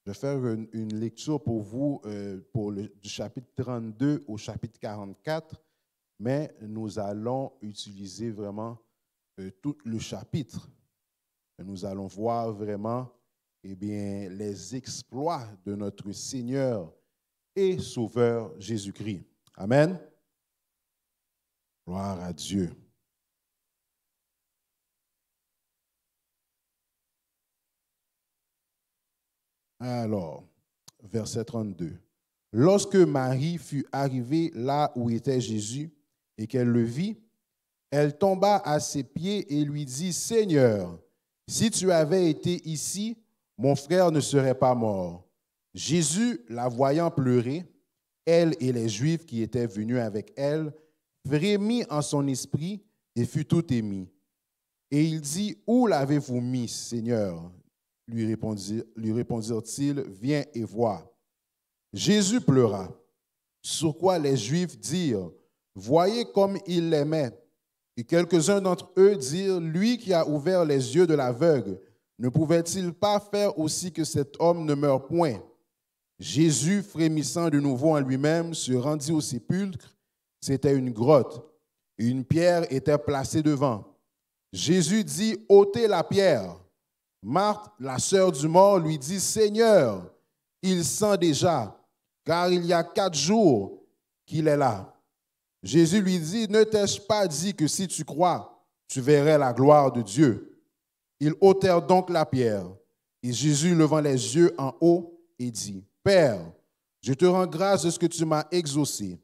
Je vais faire une lecture pour vous du chapitre 32 au chapitre 44, mais nous allons utiliser vraiment tout le chapitre. Nous allons voir vraiment les exploits de notre Seigneur et Sauveur Jésus-Christ. Amen. Gloire à Dieu. Alors, verset 32. Lorsque Marie fut arrivée là où était Jésus et qu'elle le vit, elle tomba à ses pieds et lui dit, « Seigneur, si tu avais été ici, mon frère ne serait pas mort. » Jésus, la voyant pleurer, elle et les Juifs qui étaient venus avec elle, frémit en son esprit et fut tout ému. Et il dit, « Où l'avez-vous mis, Seigneur ?» lui répondirent-ils, « Viens et vois. » Jésus pleura, sur quoi les Juifs dirent, « Voyez comme il l'aimait. » Et quelques-uns d'entre eux dirent, « Lui qui a ouvert les yeux de l'aveugle, ne pouvait-il pas faire aussi que cet homme ne meure point? » Jésus, frémissant de nouveau en lui-même, se rendit au sépulcre. C'était une grotte, et une pierre était placée devant. Jésus dit, « Ôtez la pierre. » Marthe, la sœur du mort, lui dit, « Seigneur, il sent déjà, car il y a 4 jours qu'il est là. » Jésus lui dit, « Ne t'ai-je pas dit que si tu crois, tu verrais la gloire de Dieu? » Ils ôtèrent donc la pierre. Et Jésus, levant les yeux en haut, et dit, « Père, je te rends grâce de ce que tu m'as exaucé.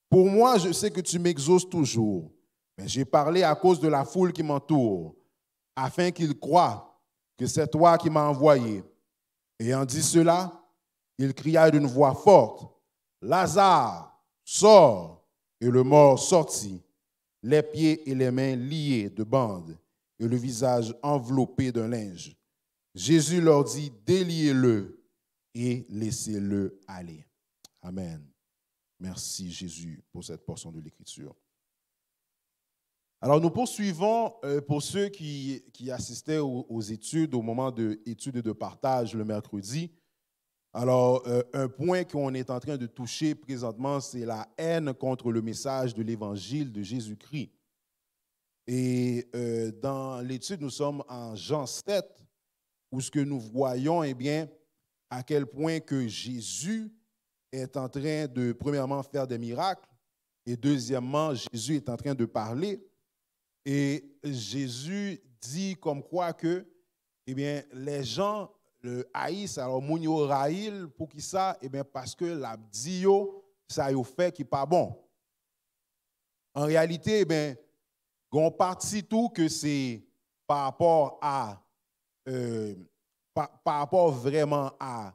Pour moi, je sais que tu m'exauces toujours, mais j'ai parlé à cause de la foule qui m'entoure, afin qu'ils croient que c'est toi qui m'as envoyé. » Ayant dit cela, il cria d'une voix forte, « Lazare, sors !» Et le mort sortit, les pieds et les mains liés de bandes et le visage enveloppé d'un linge. Jésus leur dit, « Déliez-le et laissez-le aller. » Amen. Merci Jésus pour cette portion de l'Écriture. Alors nous poursuivons pour ceux qui assistaient aux études, au moment de études et de partage le mercredi. Alors, un point qu'on est en train de toucher présentement, c'est la haine contre le message de l'Évangile de Jésus-Christ. Et dans l'étude, nous sommes en Jean 7, où ce que nous voyons, eh bien, à quel point que Jésus est en train de, premièrement, faire des miracles, et deuxièmement, Jésus est en train de parler. Et Jésus dit comme quoi que, eh bien, les gens le haïs, alors moun yo raïl pour qui ça? Eh bien parce que la dit yo, ça yo fait qui pas bon. En réalité, eh bien, gon parti tout que c'est par rapport à par rapport vraiment à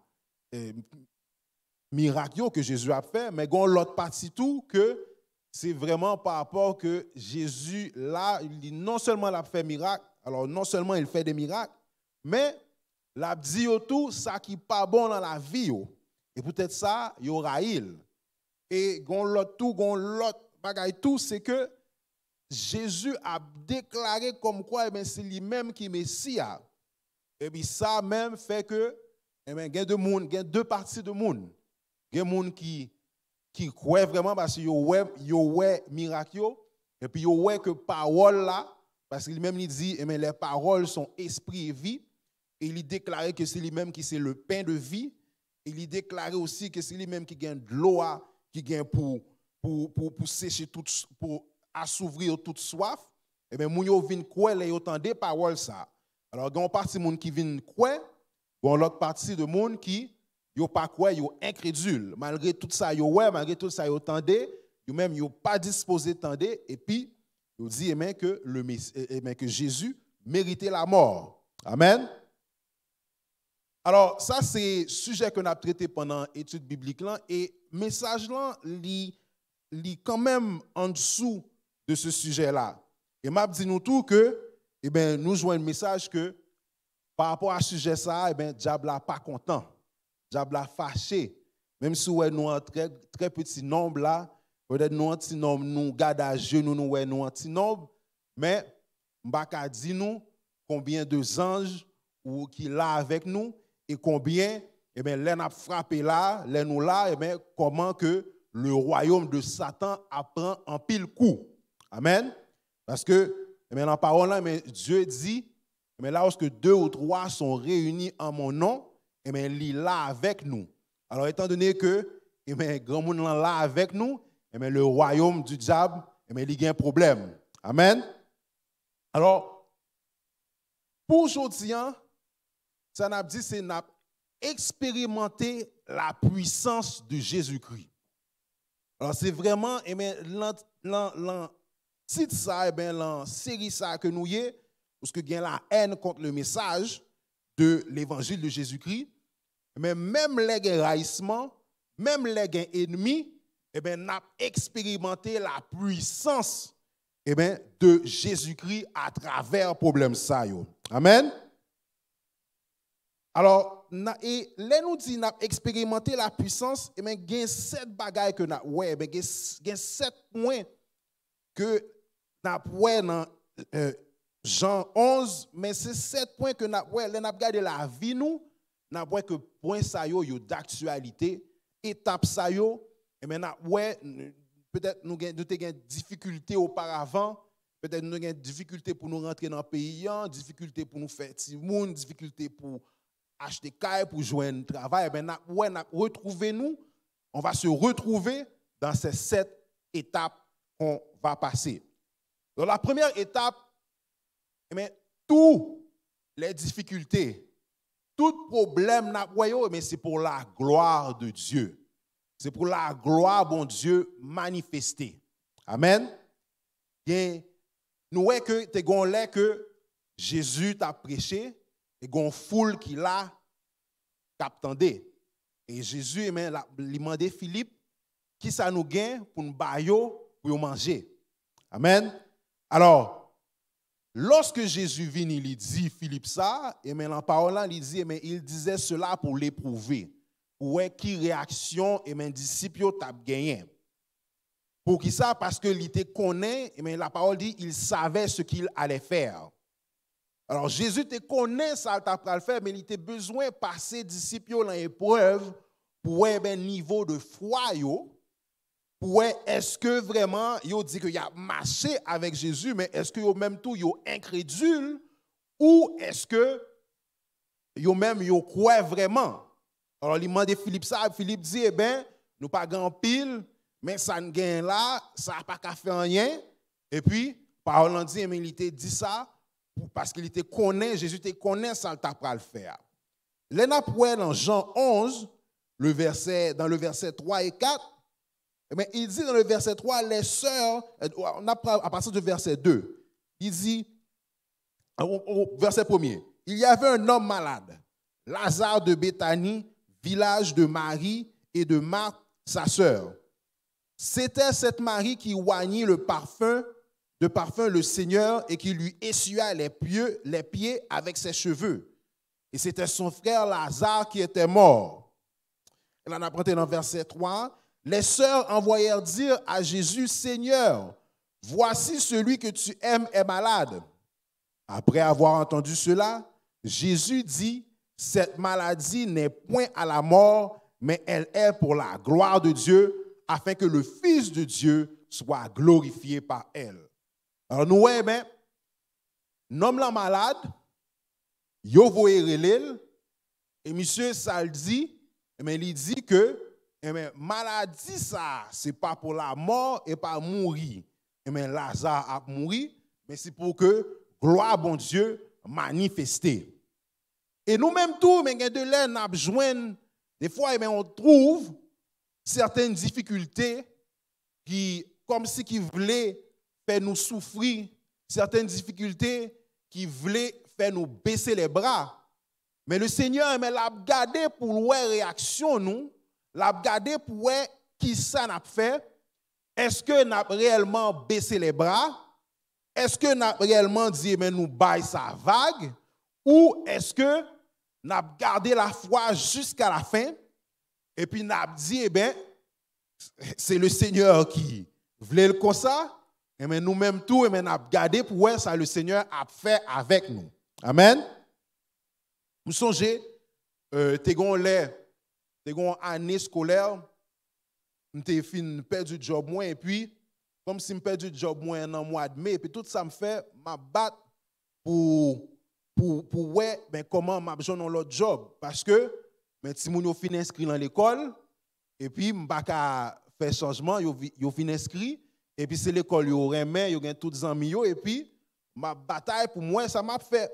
miracle que Jésus a fait, mais gon l'autre partie tout que c'est vraiment par rapport que Jésus là, non seulement l'a fait miracle, alors non seulement il fait des miracles, mais l'a dit tout ça qui pas bon dans la vie yo. Et peut-être ça yo raïl. Et gon l'autre bagaille tout c'est que Jésus a déclaré comme quoi c'est lui-même qui est Messie. Et puis ça même fait que il y a deux parties de monde. Il y a des gens qui croient vraiment parce que yo ouais miracle et puis yo ouais que parole là parce qu'il même il dit les paroles sont esprit et vie. Et il déclarait que c'est lui-même qui c'est le pain de vie. Il déclarait aussi que c'est lui-même qui gagne de l'eau, qui gagne pour sécher pour assouvir toute soif. Et bien, moun yo vinn quoi les entendez parole ça. Alors, il y a une partie de moun qui vinn quoi, il y a l'autre partie de moun qui yo pas quoi, yo incrédule. Malgré tout ça yo ouais, malgré tout ça yo entendez, yo même yo pas disposé d'entendre et puis yo dit que Jésus méritait la mort. Amen. Alors, ça, c'est le sujet qu'on a traité pendant l'étude biblique là, et le message là, lit quand même en dessous de ce sujet-là. Et m'a dit nous tout que, eh bien, nous jouons un message que, par rapport à ce sujet ça, eh bien, diable n'est pas content, diable est fâché. Même si nous avons un très, très petit nombre là, peut-être nous un petit nombre, nous gardons à genoux, nous avons un petit nombre, mais m'baka dit nous combien de anges ou qui là avec nous. Et combien eh bien, là, nous frappé là, là, nous là, eh bien, comment que le royaume de Satan apprend en pile coup. Amen. Parce que, eh bien, dans la parole là, Dieu dit, eh bien, là, lorsque 2 ou 3 sont réunis en mon nom, eh bien, il est là avec nous. Alors, étant donné que, eh bien, grand monde là avec nous, eh bien, le royaume du diable, eh bien, il y a un problème. Amen. Alors, pour aujourd'hui, ça n'a dit, c'est expérimenter la puissance de Jésus-Christ. Alors, c'est vraiment, eh bien, titre ça, eh bien, la série ça que nous y est, parce que il y a la haine contre le message de l'évangile de Jésus-Christ, mais même les raillissements, même les ennemis, eh bien, n'a expérimenté la puissance, eh bien, de Jésus-Christ à travers le problème ça. Amen. Alors, et là nous dit n'a expérimenté la puissance, et bien il y a 7 bagailles que n'a ouais, ben il y a 7 points que n'a ouais dans Jean 11, mais c'est 7 points que n'a ouais, là n'a regardé la vie nous, n'a ouais que point ça yo d'actualité, étape ça yo, et bien n'a ouais peut-être nous avons des difficultés auparavant, peut-être nous avons des difficultés pour nous rentrer dans le pays, difficultés pour nous faire timoun, difficultés pour acheter caille, pour joindre un travail. Ben, retrouvez-nous, on va se retrouver dans ces 7 étapes qu'on va passer. Donc, la première étape, toutes les difficultés, tout problème, c'est pour la gloire de Dieu. C'est pour la gloire, bon Dieu, manifestée. Amen. Bien, nous voyons que Jésus t'a prêché et qu'il y a une foule qui l'a captandé. Et Jésus lui a demandé Philippe qui ça nous gagne pour nous bailler pour manger. Amen. Alors, lorsque Jésus vient, il dit Philippe ça, et mais la parole là, il dit, mais il disait cela pour l'éprouver. Pour voir qui réaction et mes disciples t'a gagné. Pour qui ça? Parce que il te connaît, et la parole dit, il savait ce qu'il allait faire. Alors Jésus te connaît ça t'a le faire, mais il a besoin de passer disciples dans l'épreuve pour voir un niveau de foi yo, pour voir est-ce que vraiment yo dit que y a marché avec Jésus, mais est-ce que yo même tout yo incrédule ou est-ce que yo même yo croit vraiment? Alors, il demande Philippe ça. Philippe dit, eh bien, nous pas grand pile, mais ça ne gagne là, ça n'a pas qu'à faire rien. Et puis, parole dit, mais il te dit ça parce qu'il te connaît, Jésus te connaît, ça ne t'a pas le faire. Là, dans Jean 11, dans le verset 3 et 4, eh bien, il dit dans le verset 3, les sœurs, on a à partir du verset 2, il dit, au verset 1er, il y avait un homme malade, Lazare de Béthanie, village de Marie et de Marthe, sa sœur. C'était cette Marie qui oignit de parfum le Seigneur et qui lui essuya les pieds avec ses cheveux. Et c'était son frère Lazare qui était mort. Elle en a apprenti dans verset 3. Les sœurs envoyèrent dire à Jésus, Seigneur, voici celui que tu aimes est malade. Après avoir entendu cela, Jésus dit, cette maladie n'est point à la mort, mais elle est pour la gloire de Dieu, afin que le Fils de Dieu soit glorifié par elle. Alors nous voyons, l'homme la malade, yo voye relèl, et monsieur ça le dit, il dit que maladie ça, c'est pas pour la mort et pas mourir. Lazare a mouru, mais c'est pour que gloire bon Dieu manifestée. Et nous-mêmes, tout, mais de l'air, nous besoin, des fois, on trouve certaines difficultés qui, comme si qui voulaient faire nous souffrir, certaines difficultés qui voulaient faire nous baisser les bras. Mais le Seigneur, l'a gardé pour voir réaction, nous, l'a gardé pour voir qui ça n'a fait. Est-ce que nous avons réellement baissé les bras? Est-ce que nous avons réellement dit, mais nous baille sa vague? Ou est-ce que nous avons gardé la foi jusqu'à la fin et puis nous avons dit, eh bien, c'est le Seigneur qui voulait le comme ça, et bien nous-mêmes tout, et bien nous avons gardé pour voir ça le Seigneur a fait avec nous. Amen. Nous songez, C'était une année scolaire, j'étais fin perdu le job moins et puis comme si je perdu le job moins dans le mois de mai et puis tout ça me fait m'a battre pour ouais ben comment m'a besoin l'autre job parce que mais si mon yo fin inscrit dans l'école et puis m'pa ka faire changement yo fin inscrit et puis c'est l'école yo remet yo gagne toutes amis yo et puis ma bataille pour moi ça m'a fait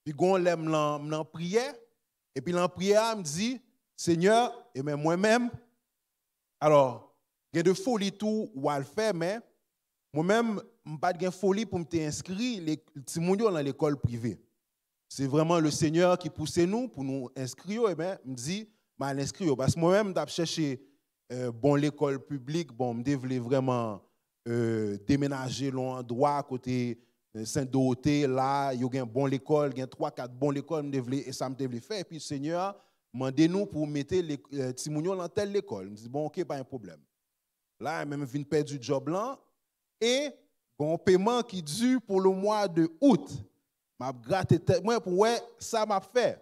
puis gon l'aime dans prière et puis dans prière me dit Seigneur et même moi-même alors il y a de folie tout ou à le faire mais moi-même je n'ai pas de folie pour m'inscrire les petits moun yo dans l'école privée. C'est vraiment le Seigneur qui pousse nous pour nous inscrire et ben me dit mal inscrire parce que moi-même j'ai cherché bon l'école publique bon me devais vraiment déménager loin droit côté Saint-Dorothée là il y a une bonne école, il y a 3-4 bonnes écoles et ça me devait faire et puis le Seigneur mandez-nous pour mettre les petits moun yo dans telle école. Me dit bon OK pas un problème. Là même vinn perdre du job là et bon paiement qui dure pour le mois de août. M'a gratté tête moi pour ouais ça m'a fait.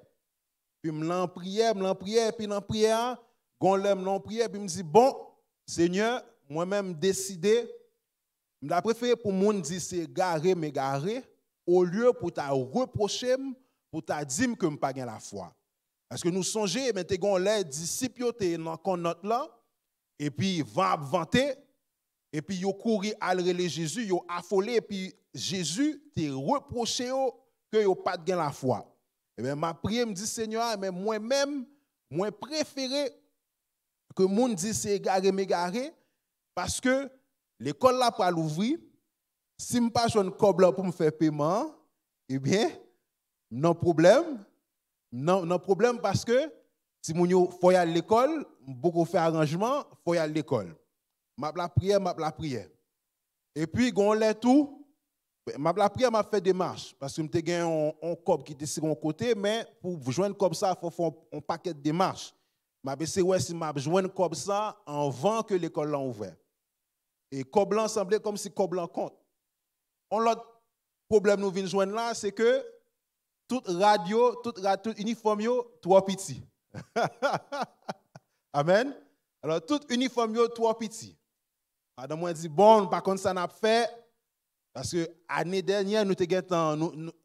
Puis me l'en prière puis dans prière, gon l'aime non prière puis me dit bon Seigneur, moi-même décidé m'a préféré pour monde dire c'est garé mais garé au lieu pour t'a reprocher pour t'a dire que me pas gain la foi. Parce que nous songer mais t'es gon les disciples yo t'es dans note là et puis va vanter et puis yo couru à relé Jésus, yo affolé et puis Jésus t'est reproché que yo pas de la foi. Et bien ma prière me dit Seigneur mais moi-même moi préféré que monde dit c'est égaré parce que l'école là pas l'ouvrir si me pas joindre cob là pour me faire paiement eh bien non problème parce que si moun yo faut y aller à l'école beaucoup faire arrangement faut y aller à l'école m'a la prière et puis gon les tout la prière m'a fait démarche parce que m'te gen un cob qui était sur mon côté mais pour joindre comme ça faut faire un paquet de démarches m'a essayé ouais si m'a joindre comme ça avant que l'école l'a ouvert et cob blanc semblait comme si cob blanc compte on l'autre problème nous vient joindre là c'est que toute radio tout uniforme yo trop petit amen alors tout uniforme yo trop petit madame moi dit bon par contre ça n'a pas fait parce que l'année dernière nous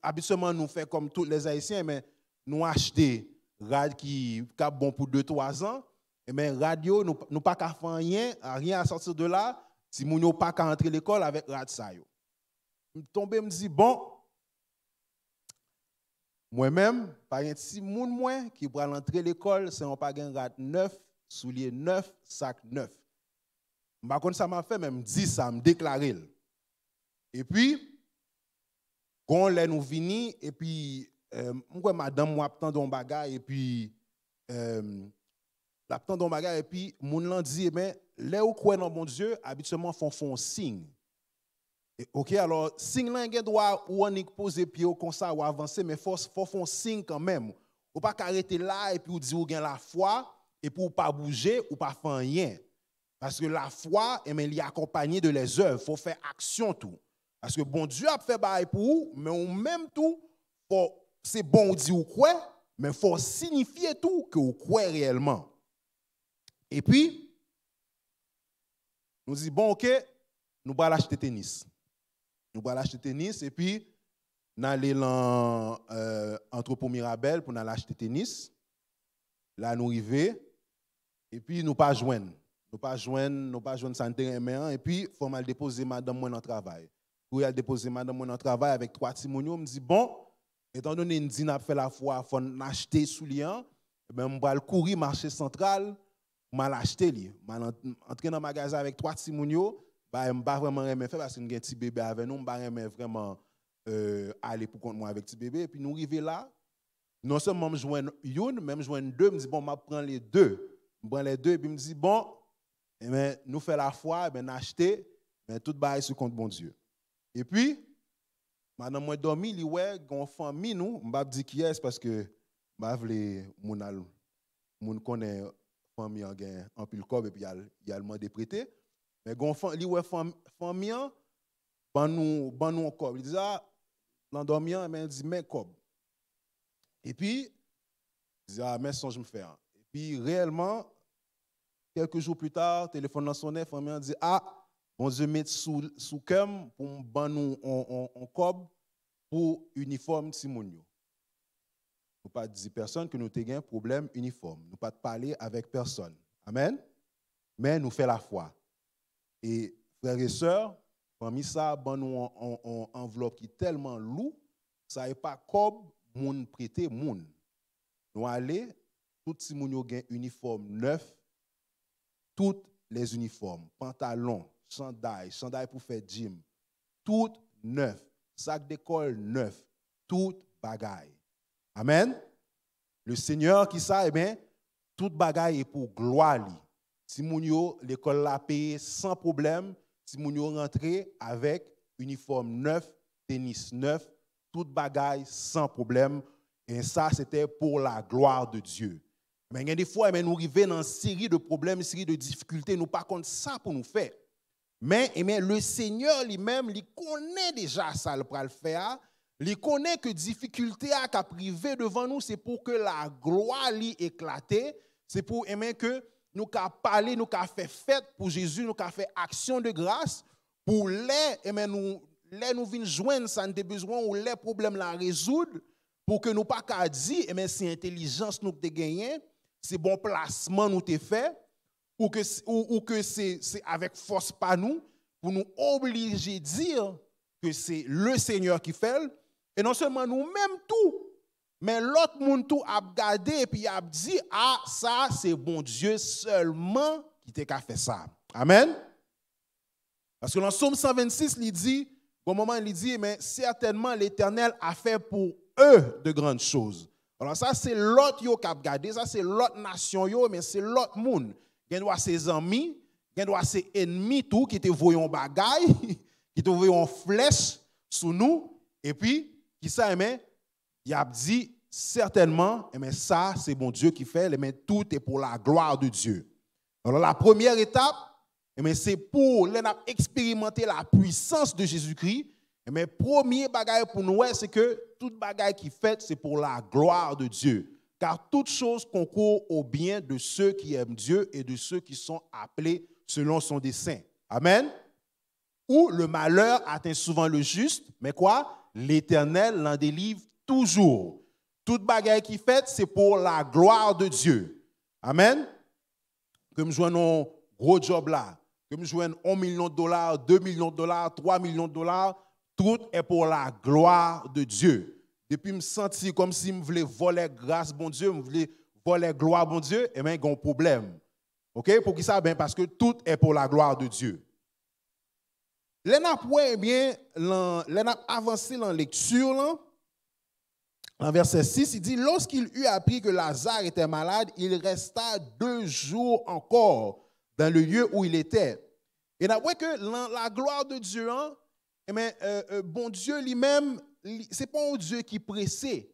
habituellement nous fait comme tous les haïtiens mais nous acheter radio qui bon pour 2-3 ans et mais radio nous pas qu'à faire rien à sortir de là si moun yo pas qu'à entrer l'école avec radio ça yo tomber me dit bon moi-même par un petit moun moi qui va entrer l'école c'est on pas gain radio 9 soulier 9 sac 9 par contre ça m'a fait même dit ça me déclarer et puis quand les nous vini et puis moi madame moi attend un bagage et puis l'attend un bagage et puis moun lan dit mais les ou croit dans bon Dieu habituellement font signe. Et, OK alors signe là gen droit ou on poser pied comme ça ou avancer mais faut font signe quand même. Ou pas arrêter là et puis ou dire ou gen la foi et pour pas bouger ou pas faire rien. Parce que la foi elle est accompagnée de les œuvres, faut faire action tout. Parce que bon Dieu a fait bail pour vous, mais en même tout, c'est bon ou dit ou quoi, mais il faut signifier tout que vous croyez réellement. Et puis, nous disons, bon, OK, nous allons acheter tennis. Nous allons acheter tennis et puis, nous allons dans l'entrepôt Mirabel pour nous acheter tennis. Là, nous arrivons et puis nous pas joindre. Nous pas joindre santé et puis, il faut mal déposer madame moi dans le travail. Pour y aller déposer madame mon travail avec 3 petits mounions me dit bon étant donné une dit n'a fait la foi faut acheter soulier ben on va courir marché central mal acheter li mal entrer dans magasin avec 3 petits mounions bah on pas vraiment aimer faire parce que un petit bébé avec nous on pas aimer vraiment aller pour compte moi avec petit bébé et puis nous arriver là non seulement me joindre une même joindre deux me dit bon m'a prendre les deux me prend les deux et puis me dit bon et ben nous fait la foi ben acheter mais tout bail sur compte bon Dieu. Et puis, madame moi dormi, li ouais, gon famille nous, m'pa dit qui est parce que m'a vle moun connaît famille en gain en pile cob et puis il a demandé prêter. Mais gon li ouais famille ban nous cob. Il dit ah l'endormir mais il dit mais cob. Et puis il dit ah mais songe me faire. Et Puis réellement, quelques jours plus tard, téléphone dans son famille a dit ah, bon Dieu met sous cœur pour ban nous en cob pour uniforme Timounio. Nous pas dire personne que nous avons un problème uniforme. Nous pas parler avec personne. Amen. Mais nous fait la foi. Et frères et sœurs, parmi ça, ban nous en enveloppe qui est tellement lourd, ça n'est pas comme moun prêter moun. Nous allons tout Timounio gain uniforme neuf. Toutes les uniformes, pantalons, chandail pour faire gym, tout neuf, sac d'école neuf, tout bagaille. Amen. Le Seigneur qui ça, eh bien, tout bagaille est pour gloire li. Si mounio l'école l'a payé sans problème, si mounio rentré avec uniforme neuf, tennis neuf, tout bagaille sans problème, et ça c'était pour la gloire de Dieu. Mais il y a des fois, nous arrivons dans une série de problèmes, une série de difficultés. Nous pas contre ça pour nous faire. Mais le Seigneur lui-même, il connaît déjà ça pour le faire. Il connaît que difficulté a privé devant nous, c'est pour que la gloire lui éclate. C'est pour que nous parler, nous faire fête pour Jésus, nous faire action de grâce pour nous venir joindre ça nous besoin ou les problèmes la résoudre pour que nous pas qu'à dire c'est intelligence nous te gagner. C'est bon placement nous t'ai fait, ou que c'est avec force pas nous, pour nous obliger à dire que c'est le Seigneur qui fait, et non seulement nous-mêmes tout, mais l'autre monde tout a regardé et puis a dit, ah, ça c'est bon Dieu seulement qui t'a fait ça. Amen. Parce que dans Psaume 126, il dit, au moment il dit, mais certainement l'Éternel a fait pour eux de grandes choses. Alors ça c'est l'autre yo qui a regardé, ça c'est l'autre nation yo, mais c'est l'autre monde. Il y a ses amis, il y a ses ennemis tout qui te voyons bagaille, qui te voyons flèche sous nous et puis qui ça mais il a dit certainement mais ça c'est bon Dieu qui fait, mais tout est pour la gloire de Dieu. Alors la première étape c'est pour expérimenter la puissance de Jésus-Christ. Mais premier bagaille pour nous, c'est que toute bagaille qui fait, c'est pour la gloire de Dieu. Car toute chose concourt au bien de ceux qui aiment Dieu et de ceux qui sont appelés selon son dessein. Amen. Où le malheur atteint souvent le juste, mais quoi? L'Éternel l'en délivre toujours. Toute bagaille qui fait, c'est pour la gloire de Dieu. Amen. Comme je vois un gros job là, comme je vois $1 million, $2 millions, $3 millions, tout est pour la gloire de Dieu. Depuis me sentir comme si je voulais voler grâce bon Dieu, je voulais voler gloire bon Dieu, et bien il y a un problème. OK? Pour qui ça? Ben parce que tout est pour la gloire de Dieu. L'on a avancé dans la lecture là. En verset 6, il dit lorsqu'il eut appris que Lazare était malade, il resta 2 jours encore dans le lieu où il était. Et on voit que la gloire de Dieu bon Dieu lui-même, ce n'est pas un Dieu qui est pressé.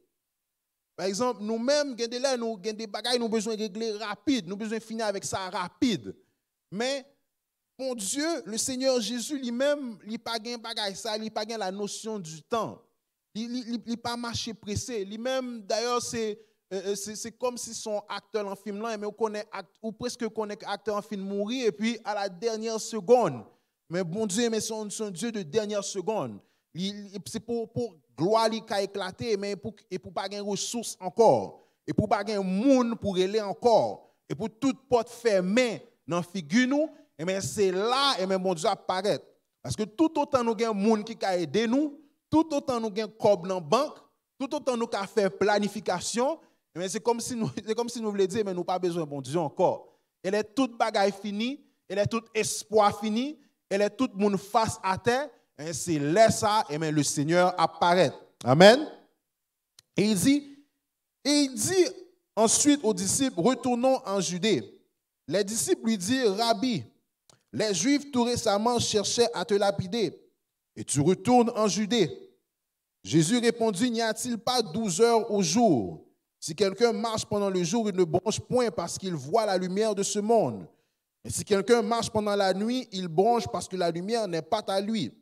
Par exemple, nous-mêmes, nous avons des bagages, nous avons besoin de régler rapide, nous avons besoin de finir avec ça rapide. Mais, bon Dieu, le Seigneur Jésus lui-même, il n'a pas de bagage, il n'a pas la notion du temps. Il n'a pas marché pressé. Lui-même, d'ailleurs, c'est comme si son acteur en film là, mais ou presque connaît acteur en film mourir, et puis à la dernière seconde. Mais bon Dieu, mais c'est un Dieu de dernière seconde. C'est pour gloire qui a éclaté, mais pour pas gagner ressources encore. Et pour pas gagner monde pour aller encore. Et pour toute porte fermée dans la figure nous, c'est là, bon Dieu apparaît. Parce que tout autant nous avons monde qui a aidé nous, tout autant nous avons cob dans la banque, tout autant nous avons fait planification, c'est comme si nous voulions dire, mais nous n'avons pas besoin de bon Dieu encore. Elle est toute bagaille finie, elle est tout espoir fini, elle est tout monde face à terre, et c'est là ça, le Seigneur apparaît. Amen. Et il dit ensuite aux disciples, retournons en Judée. Les disciples lui dirent, Rabbi, les Juifs tout récemment cherchaient à te lapider, et tu retournes en Judée. Jésus répondit, n'y a-t-il pas 12 heures au jour? Si quelqu'un marche pendant le jour, il ne bronche point parce qu'il voit la lumière de ce monde. Et si quelqu'un marche pendant la nuit, il bronche parce que la lumière n'est pas à lui.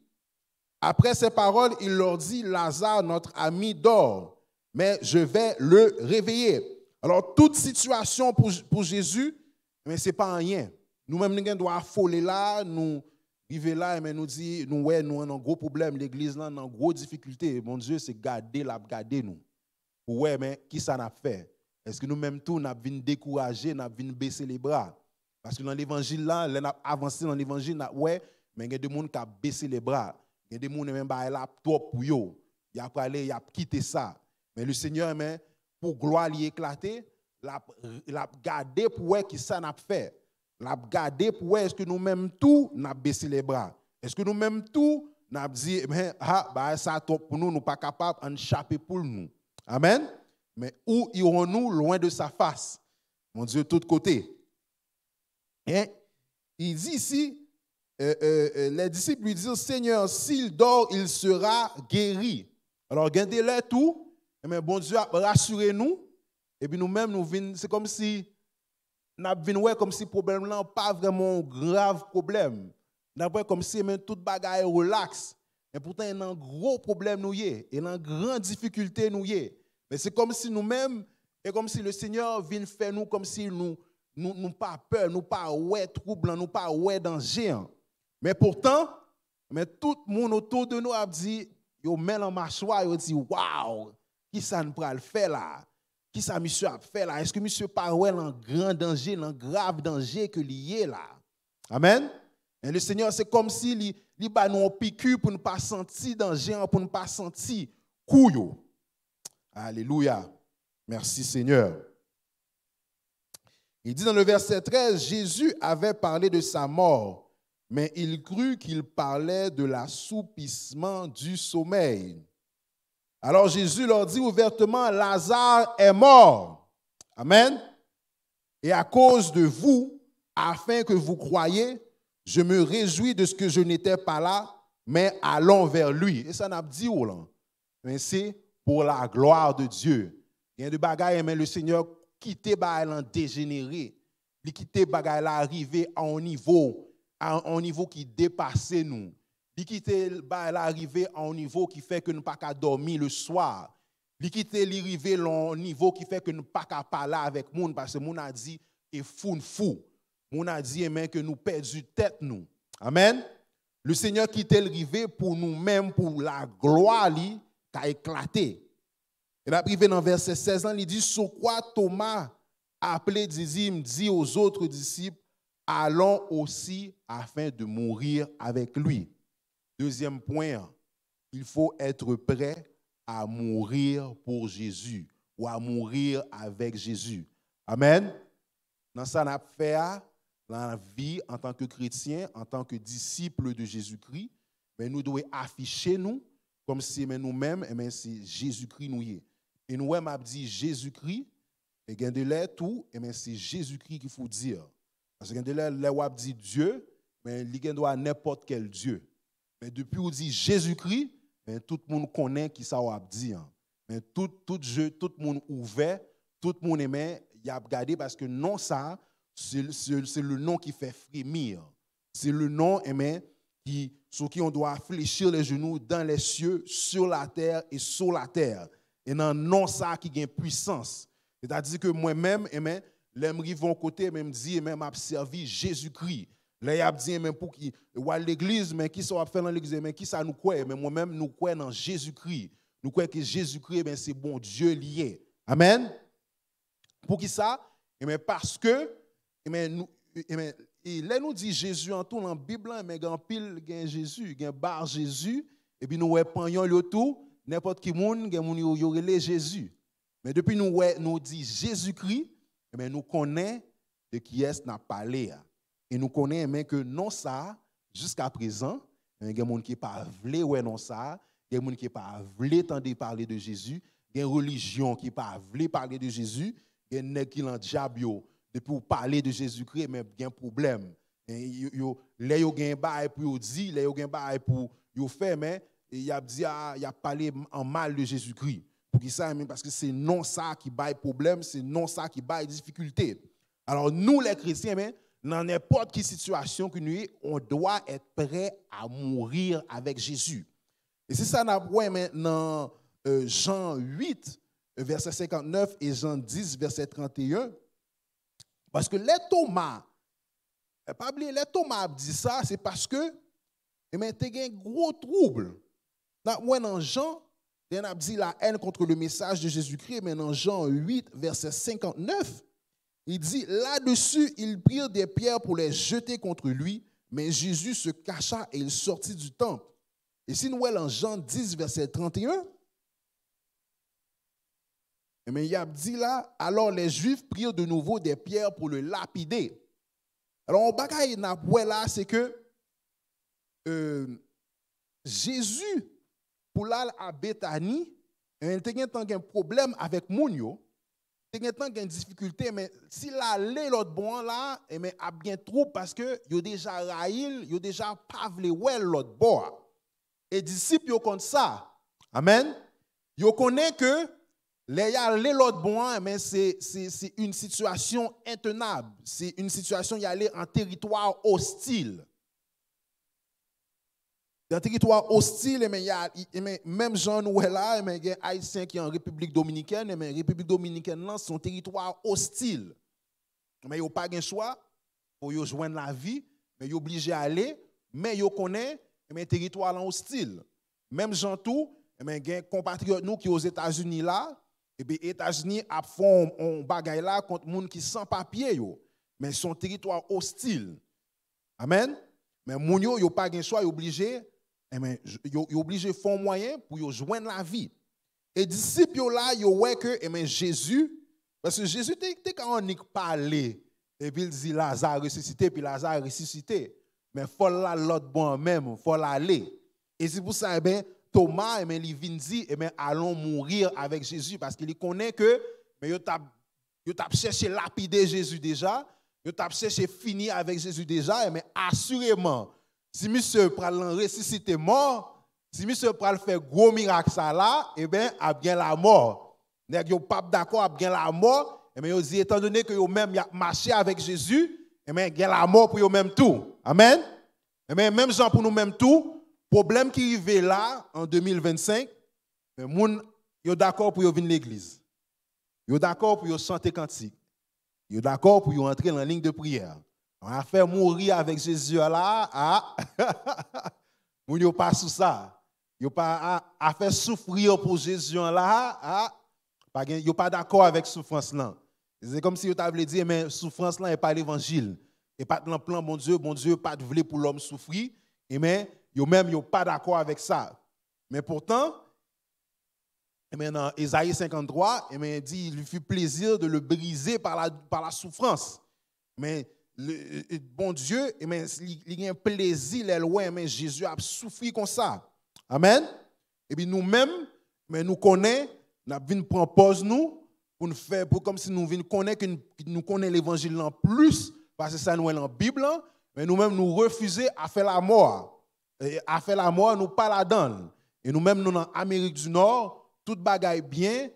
Après ces paroles, il leur dit, Lazare, notre ami, dort, mais je vais le réveiller. Alors, toute situation pour Jésus, mais ce n'est pas rien. Nous-mêmes, nous devons affoler là, nous arriver là, et nous dire, nous avons un gros problème, l'église là, nous avons une grosse difficulté. Mon Dieu, c'est garder nous. Ouais, mais qui ça n'a fait? Est-ce que nous-mêmes, tout, nous avons découragé, nous avons baissé les bras? Parce que dans l'évangile là, nous avons avancé dans l'évangile, ouais, mais il y a des gens qui ont baissé les bras. Il y a des gens qui ont là trop pour eux. Il a parlé, il a quitté ça. Mais le Seigneur, mais, pour gloire lui éclater, l'a gardé pour voir qui ça n'a fait. L'a gardé pour voir est-ce que nous-mêmes tout n'a baissé les bras. Est-ce que nous-mêmes tout n'a dit mais ça top pour nous, nous pas capables d'échapper pour nous. Amen. Mais où irons-nous loin de sa face? Mon Dieu, de tous côtés. Et il dit ici, les disciples lui disent, Seigneur, s'il dort, il sera guéri. Alors, gardez-le tout, mais bon Dieu, rassurez-nous. Et puis nous-mêmes, c'est comme si nous avons comme si le problème là pas vraiment un grave problème. Nous avons comme si toute bagaille relax. Mais pourtant, il y a un gros problème, il y a une grande difficulté. Mais c'est comme si nous-mêmes, et comme si le Seigneur vient faire nous comme si nous pas peur, nous pas ouais trouble, nous pas ouais danger. Mais pourtant, tout le monde autour de nous a dit, yo met en mâchoire, yo dit waouh, qui ça nous peut le faire là? Qui ça monsieur a fait là? Est-ce que monsieur pas ouais en grand danger, en grave danger que lié là? Amen. Et le Seigneur c'est comme si il ba nous piqûre pour ne pas sentir danger, pour ne pas sentir couillou. Alléluia. Merci Seigneur. Il dit dans le verset 13, Jésus avait parlé de sa mort, mais il crut qu'il parlait de l'assoupissement du sommeil. Alors Jésus leur dit ouvertement, Lazare est mort. Amen. Et à cause de vous, afin que vous croyiez, je me réjouis de ce que je n'étais pas là, mais allons vers lui. Et ça n'a pas dit où là. Mais c'est pour la gloire de Dieu. Il y a des bagailles, mais le Seigneur quitter bagaille dégénéré. Il quitter bagaille arrivé à un niveau qui dépassait nous. Il quitter bagaille arrivé à un niveau qui fait que nous pas qu'à dormir le soir. Il quitter l'arrivé à un niveau qui fait que nous pas qu'à parler avec monde parce que moun a dit et fou. Moun a dit que nous perdu tête nous. Amen. Le Seigneur quitter l'arrivé pour nous-mêmes pour la gloire qui a éclaté. Et là, privé dans verset 16, il dit, sur quoi Thomas, appelé disciple, dit aux autres disciples, allons aussi afin de mourir avec lui. Deuxième point, il faut être prêt à mourir pour Jésus ou à mourir avec Jésus. Amen. Dans ça, on a fait dans la vie en tant que chrétien, en tant que disciple de Jésus-Christ, mais nous devons afficher nous comme si nous-mêmes, c'est Jésus-Christ nous y est. Et nous, on a dit Jésus-Christ, et de là tout, et c'est Jésus-Christ qu'il faut dire. Parce que de là, on a dit Dieu, mais il doit n'importe quel Dieu. Mais depuis on dit Jésus-Christ, tout le monde connaît qui ça a dit. Mais tout le monde ouvert, tout le monde aimait, il a regardé parce que non ça, c'est le nom qui fait frémir. C'est le nom sur qui on doit fléchir les genoux dans les cieux, sur la terre et sur la terre. Et dans non ça qui gagne puissance. C'est-à-dire que moi-même, les vont côté, même dit, même a servi Jésus-Christ. Là, il a dit, même pour qui, ou à l'église, mais qui ça fait dans l'église, mais qui ça nous croit, mais moi-même, nous croyons dans Jésus-Christ. Nous croyons que Jésus-Christ, c'est bon Dieu lié. Amen. Pour qui ça? Parce que, là, nous dit Jésus en tout dans la Bible, mais il y a un pile, il y a Jésus, il y a un bar Jésus, et puis nous voyons le tout. N'importe qui monde, il y aurait Jésus. Mais depuis nous dit Jésus-Christ, nous connaissons de qui est n'a parlé. Et nous connaissons que non ça, jusqu'à présent, il y a des gens qui ne pas voulu ouais non ça, il y a des gens qui ne pas voulu entendre parler de Jésus, il y a une religion qui ne pas voulu parler de Jésus, il y a des gens qui ont diable depuis parler de Jésus-Christ, mais il y a un problème. Là, il y a un bail pour dire, là, il y a un bail pour faire, mais il a dit, il a parlé en mal de Jésus-Christ. Pour qui ça? Parce que c'est non ça qui baille problème, c'est non ça qui baille difficulté. Alors nous les chrétiens, dans n'importe quelle situation que nous sommes, on doit être prêt à mourir avec Jésus. Et c'est ça qu'on a dans Jean 8, verset 59, et Jean 10, verset 31. Parce que les Thomas, pas oublier, les Thomas dit ça, c'est parce que il y a un gros trouble. Dans Jean, il a dit la haine contre le message de Jésus-Christ, mais dans Jean 8, verset 59, il dit, là-dessus, ils prirent des pierres pour les jeter contre lui, mais Jésus se cacha et il sortit du temple. Et si nous voyons en Jean 10, verset 31, il a dit là, alors les Juifs prirent de nouveau des pierres pour le lapider. Alors, on bagaille là, c'est que Jésus, pour aller à Béthanie, il y a un problème avec Mounio, il y a une difficulté, mais s'il allait l'autre bon là, il y a bien trop parce que il y a déjà raïl, il y a déjà pavlé l'autre bord. Et disciples yo comme ça. Amen. Yo connaît que les l'autre bon, mais c'est une situation intenable. C'est une situation y aller en territoire hostile. Dans un territoire hostile, il y a même gens nous là, il y a des Haïtiens qui sont en République dominicaine, mais la République dominicaine, c'est un territoire hostile. Mais ils n'ont pas de choix pour joindre la vie, mais ils sont obligés d'aller, mais ils connaissent un territoire hostile. Même gens tout, il y a des compatriotes nous qui sont aux États-Unis là, et bien les États-Unis font un bagage là contre les gens qui sont sans papier, mais c'est un territoire hostile. Amen. Mais les gens n'ont pas de choix, ils sont obligés. Ils sont obligés de faire un moyen pour joindre la vie. Et les disciples là, ils voient que Jésus, parce que Jésus était quand on parlé, et puis il dit Lazare ressuscité, puis Lazare ressuscité. Mais il faut l'autre bon même, il faut l'aller. Et c'est pour ça, Thomas, il vient dire, allons mourir avec Jésus, parce qu'il connaît que, il a cherché lapider Jésus déjà, il a cherché finir avec Jésus déjà, mais assurément, si monsieur prend le ressuscité mort, si monsieur prend le faire gros miracle ça là, a bien la mort. Nèg yo pas d'accord a bien la mort, yo dit étant donné que yo même a marché avec Jésus, bien la mort pour yo même tout. Amen. Même gens pour nous même tout, problème qui arrive là en 2025, les gens yo d'accord pour yo venir l'église. Yo d'accord pour yo chanter cantique. Yo d'accord pour yo entrer dans la ligne de prière. On a fait mourir avec Jésus là, moun yo pas sous ça. Yo pas a fait souffrir pour Jésus là, yo pas d'accord avec souffrance là. C'est comme si yo t'avait dit mais souffrance là n'est pas l'évangile. Et pas dans le plan bon Dieu pas de voler pour l'homme souffrir, mais yo même yo pas d'accord avec ça. Mais pourtant dans Ésaïe 53, il dit il lui fut plaisir de le briser par la souffrance. Mais le bon Dieu, il a un plaisir, mais Jésus a souffert comme ça. Amen. Et puis nous-mêmes, nous connaissons, nous venons prendre pause nous pour nous faire comme si nous connaissons l'évangile en plus, parce que ça nous est dans la Bible, mais nous-mêmes nous refusons à faire la mort. Et à faire la mort, nous pas la donne. Et nous-mêmes, nous dans l'Amérique du Nord, toute bagaille bien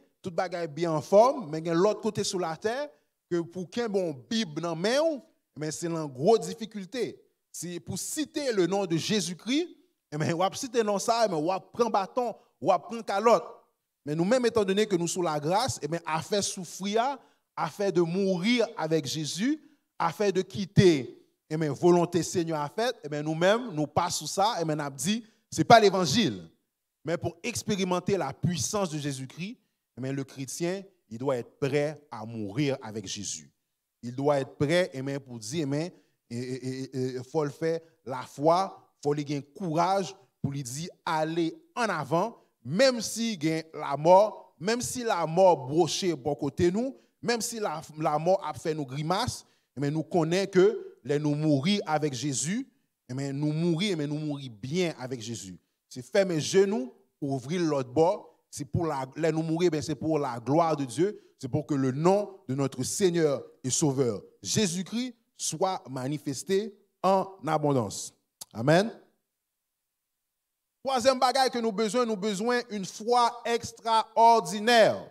en forme, mais il y a l'autre côté sur la terre, que pour qu'un bon Bible dans main, mais c'est une grosse difficulté. C'est pour citer le nom de Jésus-Christ, on va citer le nom ça, on va prendre bâton, on va prendre calotte. Mais nous-mêmes, étant donné que nous sommes la grâce, à faire souffrir, à faire de mourir avec Jésus, à faire de quitter volonté Seigneur à faire, nous-mêmes, nous passons ça, et on a dit, ce n'est pas l'évangile. Mais pour expérimenter la puissance de Jésus-Christ, le chrétien, il doit être prêt à mourir avec Jésus. Il doit être prêt pour dire, il faut le faire, la foi, il faut lui gagner courage pour lui dire, allez en avant, même si la mort, même si la mort brochée bon côté nous, même si la mort a fait nous grimaces, nous connaissons que nous mourir avec Jésus, nous mourir bien avec Jésus. C'est faire mes genoux, ouvrir l'autre bord. C'est pour nous mourir, c'est pour la gloire de Dieu. C'est pour que le nom de notre Seigneur et Sauveur Jésus-Christ soit manifesté en abondance. Amen. Troisième bagaille que nous avons besoin une foi extraordinaire.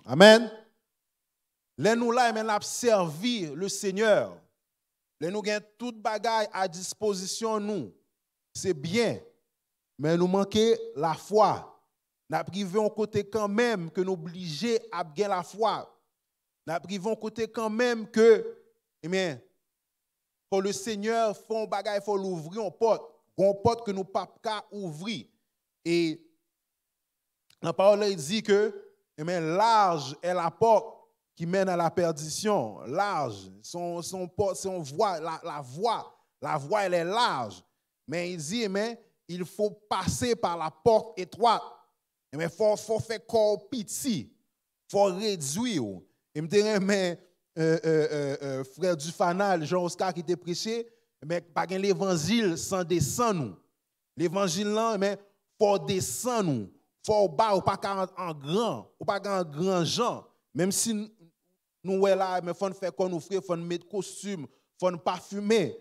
Amen. Les nous là, nous avons servi le Seigneur. Les nous avons toute bagaille à disposition nous. C'est bien. Mais nous manquons la foi. N'a privé un côté quand même que nous obligés à gagner la foi. N'a privé un côté quand même que, eh bien, pour le Seigneur, faut un bagage, faut l'ouvrir en porte. Une porte que nous pas qu'à ouvrir. Et la parole il dit que, eh bien, large est la porte qui mène à la perdition. Large, son voie, la voie elle est large. Mais il dit, eh bien, il faut passer par la porte étroite. Mais il faut faire corps petit, il faut réduire. Et me dirais, mais frère du fanal, Jean-Oscar qui était prêché, mais pas l'évangile sans descendre. L'évangile là, mais faut descendre. Faut bas ou pas en grand, ou pas en grand gens. Même si nous là, mais faut faire quoi nous frères, faut mettre costume, faut nous parfumer,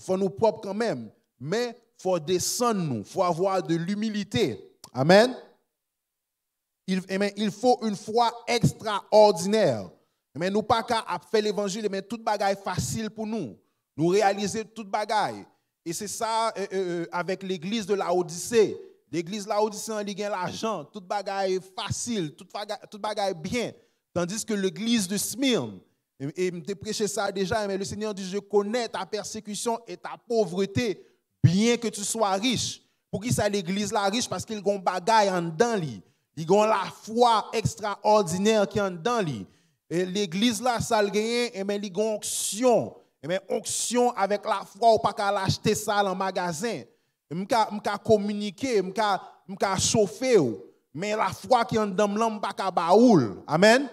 faut nous propre quand même. Mais faut descendre nous, faut avoir de l'humilité. Amen. Il faut une foi extraordinaire. Mais nous pas qu'à faire l'évangile, mais toute bagaille facile pour nous. Nous réaliser toute bagaille. Et c'est ça avec l'église de Laodicée. L'église Laodicée, elle a l'argent, toute bagaille facile, toute bagaille bien. Tandis que l'église de Smyrne, et je prêché ça déjà, mais le Seigneur dit, je connais ta persécution et ta pauvreté, bien que tu sois riche. Pour qui ça l'église la riche? Parce qu'il y a un bagaille en dedans lui. Il y a la foi extraordinaire qui est en dedans lui. Et l'église là, ça le gagne, et mais il y a une onction. Et mais onction avec la foi, ou pas qu'à l'acheter ça dans le magasin. M'ka communiquer, m'ka chauffer. Mais la foi qui est en dedans là, m'pa ka baoul. Amen.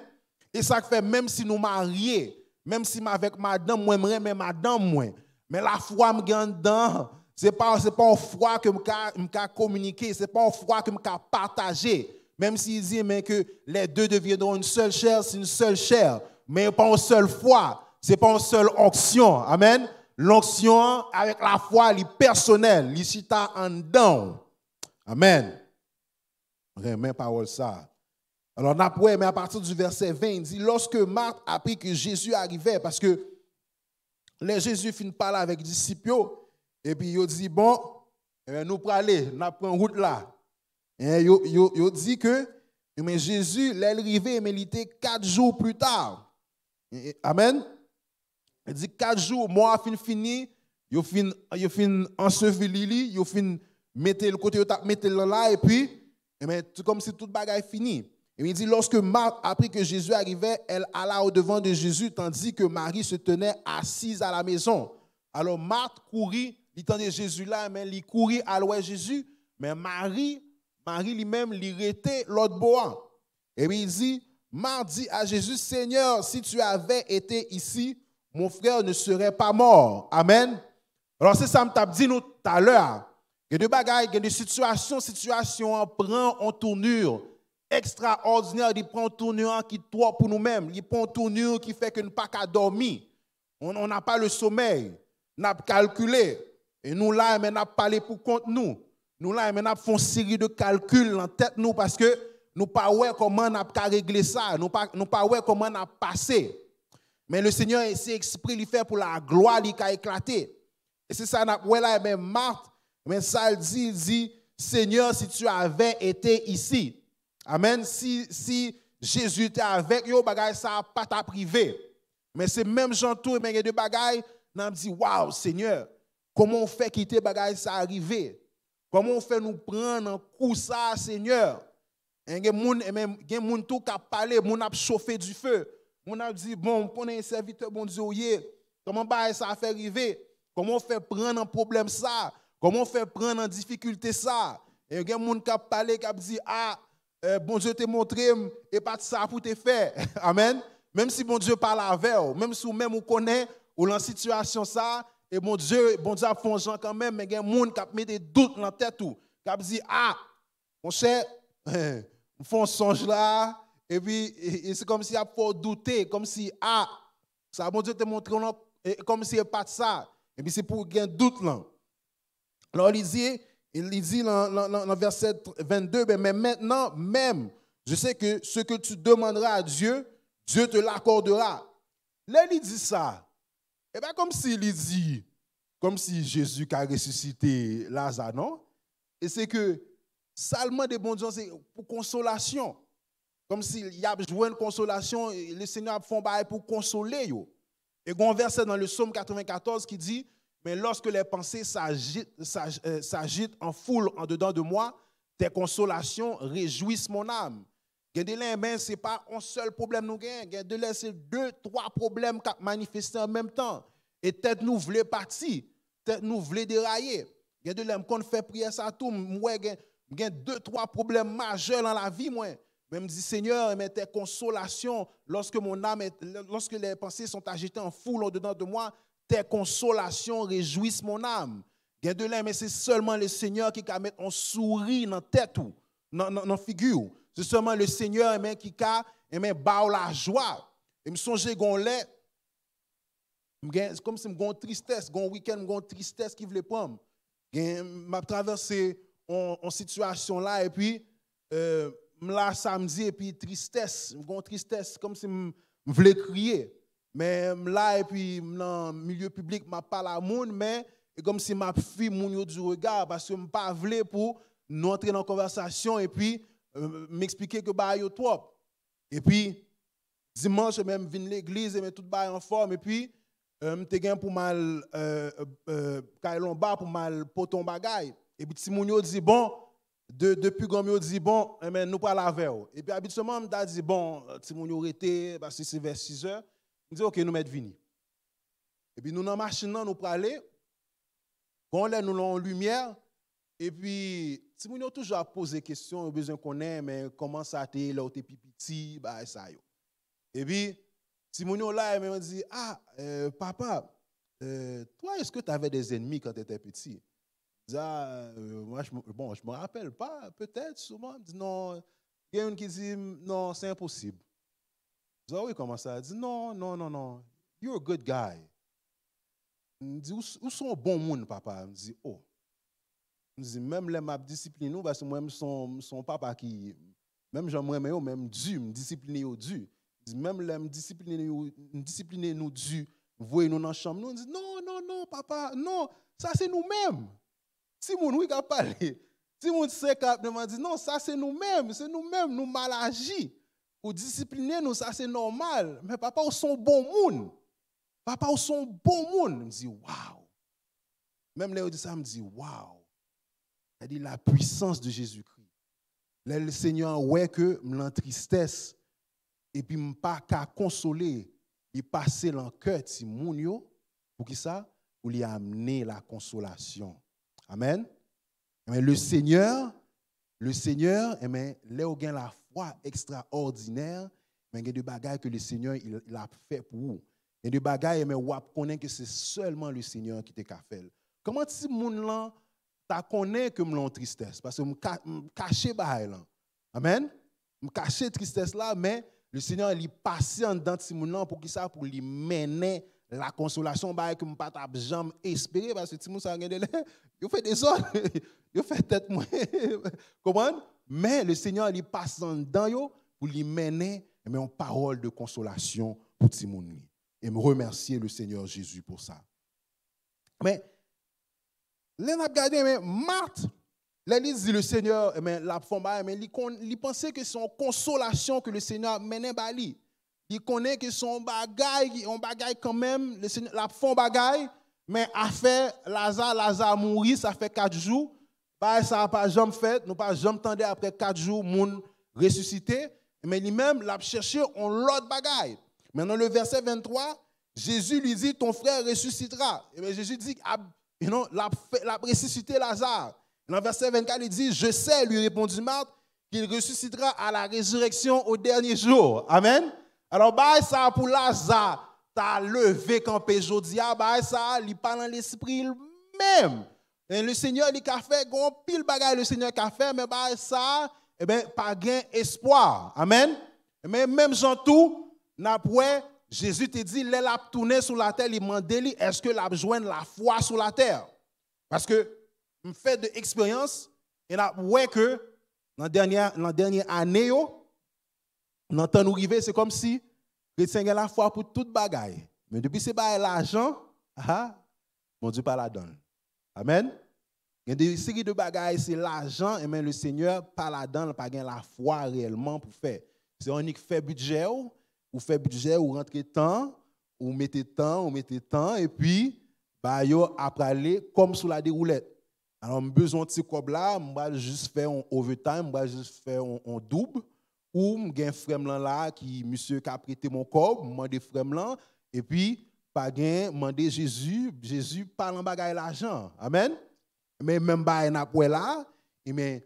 Et ça fait même si nous mariés, même si avec madame moi mais madame moi, mais la foi me gagne dedans. C'est pas une foi que m'ka communiquer, c'est pas une foi que m'ka partager. Même s'il dit mais que les deux deviendront une seule chair, c'est une seule chair, mais pas une seule foi, c'est pas une seule onction. Amen. L'onction avec la foi, elle est personnelle, elle chita en dedans. Amen. Remets parole ça. Alors, mais à partir du verset 20, il dit, lorsque Marthe apprit que Jésus arrivait, parce que Jésus finit de parler avec les disciples, et puis il dit, bon, nous pour aller, nous prenons route là. Et il dit que mais Jésus, il est arrivé, mais il était 4 jours plus tard. Amen. Il dit 4 jours, moi, fini, il fin enseveli, il fin mettre le côté, mettre là, et puis, c'est comme si toute bagaille fini. Et il dit, lorsque Marthe apprit que Jésus arrivait, elle alla au-devant de Jésus, tandis que Marie se tenait assise à la maison. Alors Marthe courit, il tendait Jésus là, mais il courit à l'ouest Jésus, mais Marie lui-même, il était l'autre bois. Et puis il dit, Marthe dit à Jésus, Seigneur, si tu avais été ici, mon frère ne serait pas mort. Amen. Alors c'est ça que je dit nous tout à l'heure. Il y a des bagailles, il y a des situations prend en tournure extraordinaire, il prend une tournure qui est trop pour nous-mêmes, il prend une tournure qui fait que nous n'avons pas dormir. On n'a pas le sommeil, on a calculé. Et nous là, on a parlé pour compte nous. Nous là, on a fait une série de calculs en tête nous parce que nous ne savons pas comment on a réglé ça, nous ne savons pas comment on a passé. Mais le Seigneur essaie d'exprimer, il fait pour la gloire qui a éclaté. Et c'est ça, mais Marthe, mais ça il dit, Seigneur, si tu avais été ici. Amen. Si Jésus était avec yo, bagay ça pas ta privé. Mais c'est même Jean tout, mais il y a des bagailles, on dit waouh, Seigneur, comment on fait quitter bagay ça arriver? Comment on fait nous prendre un coup ça, Seigneur? Il y a des gens tout qui parlé, moun a chauffé du feu. Moun a dit bon, on est un serviteur bon Dieu, comment bagay ça fait arriver? Comment on fait prendre un problème ça? Comment on fait prendre en difficulté ça? Et il y a des gens qui parlé qui dit ah bon Dieu t'a montré et pas de ça pour te faire. Amen. Même si bon Dieu parle avec vous, même si vous-même vous connaissez ou dans situation ça, et bon Dieu a fait gens quand même, mais il y a des gens qui mettent des doutes dans la tête tout, qui dit ah mon cher, on fait un songe là et puis c'est comme si il a faut douter, comme si ah ça bon Dieu t'a montré comme si il n'y a pas de ça. Et puis c'est pour qu'il y ait un doute là. Alors il dit dans le verset 22, mais maintenant même, je sais que ce que tu demanderas à Dieu, Dieu te l'accordera. Là, il dit ça. Et bien comme s'il dit, comme si Jésus a ressuscité Lazare, non? Et c'est que Salement des bons Dieu, c'est pour consolation. Comme s'il y a besoin de consolation, le Seigneur a fait un pour consoler. Yo. Et il y a un verset dans le psaume 94 qui dit, mais lorsque les pensées s'agitent en foule en dedans de moi, tes consolations réjouissent mon âme. Ce n'est pas un seul problème nous gagnons. C'est 2, 3 problèmes qui manifestent en même temps. Et peut-être nous voulons partir, peut-être nous voulons dérailler. Quand on fait prière, ça tout, moi, j'ai 2, 3 problèmes majeurs dans la vie. Moi. Même dit, Seigneur, mais tes consolations, lorsque les pensées sont agitées en foule au-dedans de moi, tes consolations réjouissent mon âme. Mais c'est seulement le Seigneur qui peut mettre un sourire dans la tête ou dans la figure. C'est seulement le Seigneur qui peut bâtir la joie. Et me songe qu'on l'est. C'est comme si j'ai une tristesse, un week-end, une tristesse qui voulait prendre. Je traversé en situation là et puis là samedi et puis tristesse, une tristesse comme si je voulais crier. Mais là et puis dans le milieu public, je parle à monde mais comme si ma fille mon du regard parce que je pas voulais pour nous entrer dans la conversation et puis m'expliquer que bah yo trop. Et puis dimanche même vinn l'église et tout bail en forme et puis m'te gain pour mal kailon ba pour mal poton bagay et puis si moun yo dit bon depuis grand yo dit bon mais nous pas la veille et puis habituellement m'ta dit bon si moun yo rété parce que c'est vers 6h me dit OK nous mettre vini et puis nous dans machine nous pour aller quand là nous en lumière et puis si moun yo toujours poser question besoin connaître mais comment ça t'es là où t'es petit bah ça yo et puis si mon là me dit papa toi est-ce que tu avais des ennemis quand tu étais petit? Moi je me rappelle pas peut-être souvent dit non il y a une qui dit non c'est impossible. Je dis oui comment ça? Elle dit non you're a good guy. Je dis où sont bon monde papa? Je dis oh. Je dis même les m'a discipliné nous parce que moi son papa qui même j'aimerais même dû me discipliner au dû. Même les discipliner nous dû voyez nous dans la chambre nous dit non papa non ça c'est nous-mêmes si mon oui qu'a parlé si mon sait qu'a dit non ça c'est nous-mêmes nous mal agi ou discipliner nous ça c'est normal mais papa ou sont bon monde papa ou sont bon monde me dit waouh même là on dit ça me dit waouh ça dit la puissance de Jésus-Christ là le Seigneur ouais que me l'entristesse et puis m'pas qu'à consoler il passer dans cœur ti moun yo pour qui ça pour lui amener la consolation amen mais le Seigneur mais là où gain la foi extraordinaire mais il y a des bagages que le Seigneur il a fait pour vous il y a des bagages mais ou connaît que c'est seulement le Seigneur qui t'a fait comment ti moun là ta connaît que m'lon tristesse parce que me cacher bail là amen me cacher tristesse là mais le Seigneur il passe en dedans de Simon pour qui ça pour lui mener la consolation bah que me pas jamais espérer parce que Simon ça regarde il fait des ordres il fait tête moi comment mais le Seigneur il passe en dedans yo pour lui mener mais en parole de consolation pour Simon et me remercier le Seigneur Jésus pour ça mais là n'a regardé mais Marthe l'Église dit le Seigneur, la femme, il pensait que son consolation que le Seigneur menait bali. Il connaît que son bagaille, on bagaille quand même, le Seigneur, la femme bagaille, mais a fait Lazare mourir, ça fait 4 jours. Bah, ça n'a pas jamais fait, nous pas jamais entendu après 4 jours, moun ressuscité. Mais lui-même, l'a cherché en l'autre bagaille. Maintenant, le verset 23, Jésus lui dit, ton frère ressuscitera. Et bien, Jésus dit, l'a ressuscité Lazare. Dans le verset 24, il dit, je sais, lui répondit Marthe, qu'il ressuscitera à la résurrection au dernier jour. Amen. Alors, bah, ça pour Lazare, t'as levé campé jodi, bah, ça, il parle dans l'esprit même. Et le Seigneur, il a fait, gon pile bagaille, le Seigneur a fait, mais bah, ça, eh ben, pas gain espoir. Amen. Mais même Jean tout, n'après, Jésus te dit, il a tourné sur la terre, il m'a dit, est-ce que l'a joindre la foi sur la terre? Parce que, je fais de expérience et là ouais que dans dernière année dans temps nous arrivé c'est comme si chrétien a la foi pour toute bagaille mais depuis c'est pas l'argent mon Dieu pas la donne amen Il y a des séries de bagages, c'est l'argent, et même le Seigneur, pas là-dedans, pas la foi réellement pour faire. C'est on y fait budget, ou fait budget, ou rentre temps, et puis, bah, yo, après aller comme sous la déroulette. Alors, j'ai besoin de ce cob là, je vais juste faire un overtime, je vais juste faire un double, ou j'ai un frère là qui, monsieur, qui a prêté mon cob, je des frères là, et puis, pas gain, demander Jésus parle en bagaille l'argent. Amen. Mais même bagaille n'a pas là, mais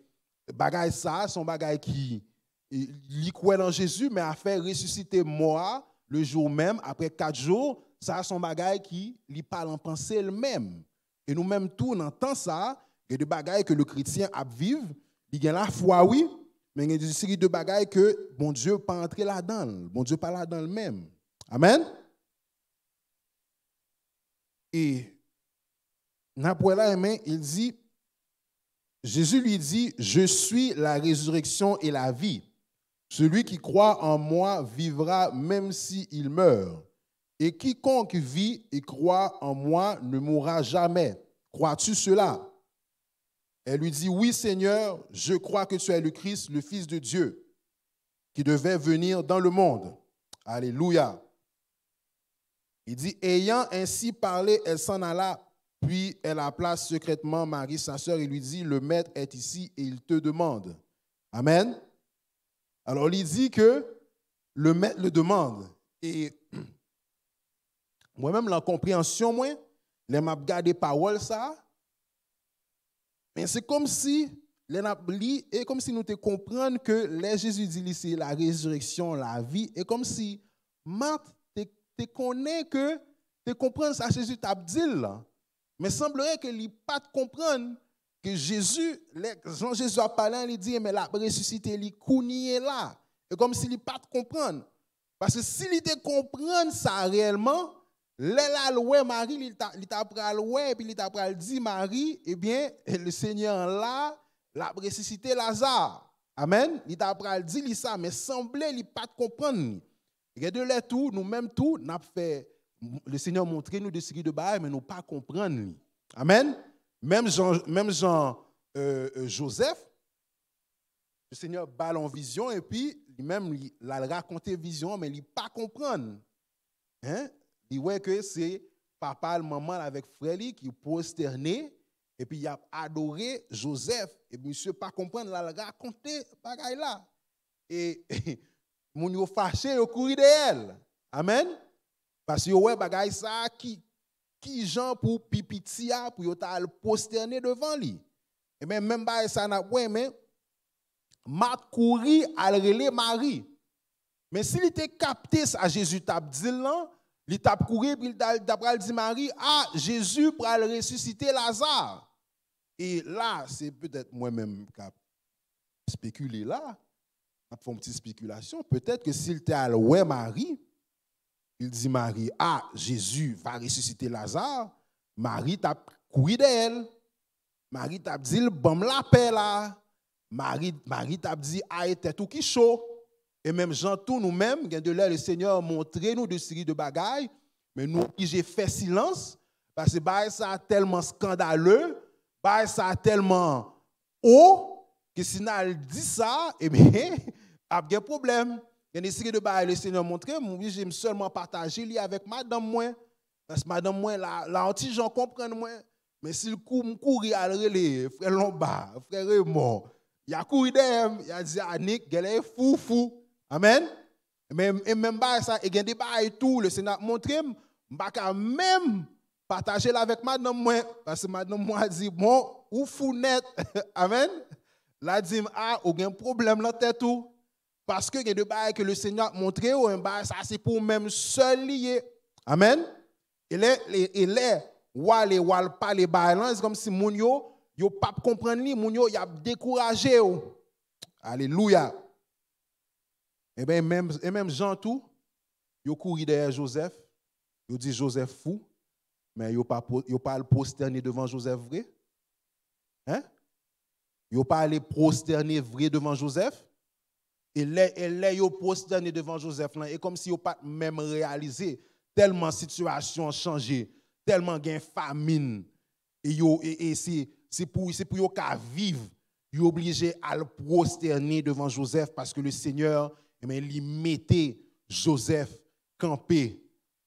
bagaille ça, son bagaille qui li croit dans Jésus, mais a fait ressusciter moi le jour même, après 4 jours, ça son bagaille qui lui parle en pensée elle-même. Et nous-mêmes, tout, on entend ça, il y a des bagailles que le chrétien a vivre, il y a la foi, oui, mais il y a une série de bagailles que bon Dieu pas entrer là-dedans, bon Dieu pas là-dedans le même. Amen. Et Napoléon, il dit, Jésus lui dit, je suis la résurrection et la vie. Celui qui croit en moi vivra même s'il meurt. Et quiconque vit et croit en moi ne mourra jamais. Crois-tu cela? Elle lui dit, oui Seigneur, je crois que tu es le Christ, le Fils de Dieu, qui devait venir dans le monde. Alléluia. Il dit, ayant ainsi parlé, elle s'en alla, puis elle appela secrètement Marie, sa sœur, et lui dit, le maître est ici et il te demande. Amen. Alors, il dit que le maître le demande. Et moi-même, la compréhension, moi, les m'a gardé parole ça. Mais c'est comme si, les m'a li, et comme si nous te comprenions que les Jésus dit c'est la résurrection, la vie, et comme si, Marthe, te connais que, te comprends ça, Jésus t'a dit là. Mais semblerait que il pas comprendre que Jésus, Jean-Jésus a parlé, il dit, mais la ressuscité, il est là. Et comme s'il pas comprendre. Parce que s'il te comprendre ça réellement, là, Marie, il t'a pris louer, et puis il t'a pris dit Marie, eh bien, le Seigneur là, l'a ressuscité Lazare. Amen. Il t'a pris dit ça, mais semblait il pas comprendre. Et de là tout, nous-mêmes tout, n'a fait le Seigneur montrer nous des séries de bagages, mais nous pas comprendre. Amen. Même Jean Joseph, le Seigneur balle en vision et puis lui-même il a raconté vision, mais il pas comprendre. Hein? Il voit que c'est papa, maman avec frère qui prosterné et puis il a adoré Joseph et monsieur pas comprendre, il a raconté bagaille là. Et moun yo fâché au courir de elle. Amen. Parce que ouais bagaille ça qui gens pour pipitia pour yo ta prosterner devant lui. Et même bagaille ça n'a ouais mais Marthe courir à relé Marie. Mais s'il était capté ça Jésus t'a dit là, il t'a couru puis il t'a dit Marie, ah Jésus pour ressusciter Lazare. Et là, c'est peut-être moi-même qui spéculer là. On fait une petite spéculation. Peut-être que s'il était à ouais Marie, il dit Marie, ah, Jésus va ressusciter Lazare. Marie t'a couru d'elle. Marie t'a dit, bon, la paix là. Marie t'a dit, ah, était tout qui chaud. Et même Jean, tout nous-mêmes, de là, le Seigneur a montré nous de série de bagailles, mais nous, j'ai fait silence, parce que ça a tellement scandaleux, ça a tellement haut, que si on dit ça, eh bien, il y a un problème. Il y a une série de bagailles, le Seigneur a montré, moi, j'ai seulement partagé avec madame moi, parce que madame moi, là, anti-gens comprennent moi, mais s'il courit à relais, frère Lombard, frère Raymond, il a couru d'elle, il a dit à Nick, elle est fou. Amen. Et même ça, il y a des bagailles et tout, le Seigneur a montré, je ne même partager avec madame moi, parce que madame moi a dit, bon, ou fou net. Amen. Là, dit, ah, il y a un problème dans tête tout. Parce que il y a des bagailles que le Seigneur a montré, ça c'est pour même seul lié. Amen. Et les wal pas les bagailles, c'est comme si moun yo pas comprendre li, moun yo y a découragé. Alléluia. Et même Jean tout, yo couru derrière Joseph, yo dit Joseph fou, mais yo pas le prosterner devant Joseph vrai. Hein? Yo pas aller prosterner vrai devant Joseph. Et là yo prosterner devant Joseph là, et comme si yo pas même réalisé tellement situation changé, tellement gain famine. Et c'est pour yo ka vivre, yo obligé à le prosterner devant Joseph parce que le Seigneur, il mettait Joseph campé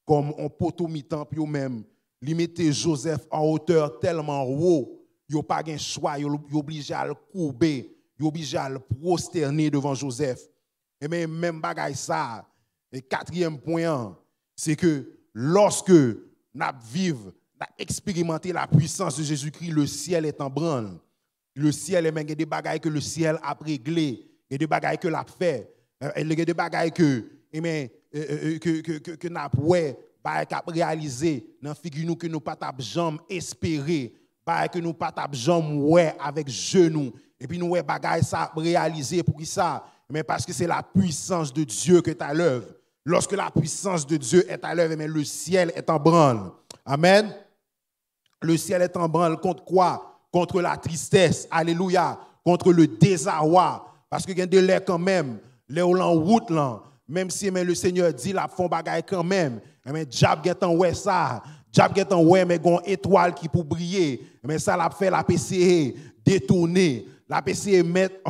comme un poteau mi-temps puis même, il mettait Joseph en hauteur tellement haut, yo pas un choix, yo obligé à le courber, yo obligé à le prosterner devant Joseph. Et même bagaille ça, et quatrième point, c'est que lorsque nous vivons, nous expérimentons la puissance de Jésus-Christ, le ciel est en branle. Le ciel, il y a des bagailles que le ciel a réglé, il y a des bagailles que l'a fait, il y a des bagailles que nous avons réalisé dans la figure que nous pas jamais espérer, que nous pas jamais avec genoux, et puis nous bagaille ça réaliser pour qui ça? Mais parce que c'est la puissance de Dieu qui est à l'œuvre. Lorsque la puissance de Dieu est à l'œuvre, le ciel est en branle. Amen. Le ciel est en branle contre quoi? Contre la tristesse. Alléluia. Contre le désarroi. Parce que il y a des l'air quand même. Les en route là. Même si le Seigneur dit la font bagaille quand même. Mais diable est en ouais ça. Diable est en ouais mais gon étoile qui pour briller. Mais ça l'a fait la PCE détourner. La PCE met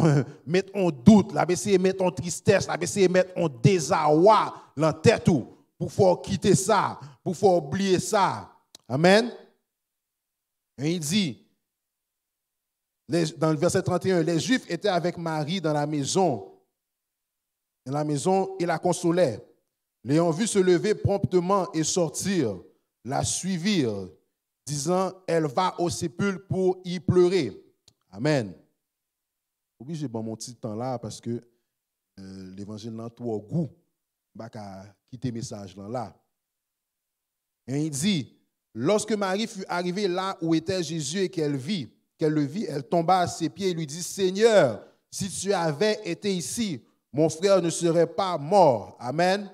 en doute, la PCE met en tristesse, la PCE met en désarroi dans tête tout pour faire quitter ça, pour faire oublier ça. Amen. Et il dit, dans le verset 31, les Juifs étaient avec Marie dans la maison et la consolaient. L'ayant vu se lever promptement et sortir, la suivirent, disant, elle va au sépulcre pour y pleurer. Amen. Obligé bon mon petit temps là parce que l'évangile n'a pas goût bah quitter message là. Et il dit lorsque Marie fut arrivée là où était Jésus et qu'elle le vit, elle tomba à ses pieds et lui dit Seigneur, si tu avais été ici, mon frère ne serait pas mort. Amen.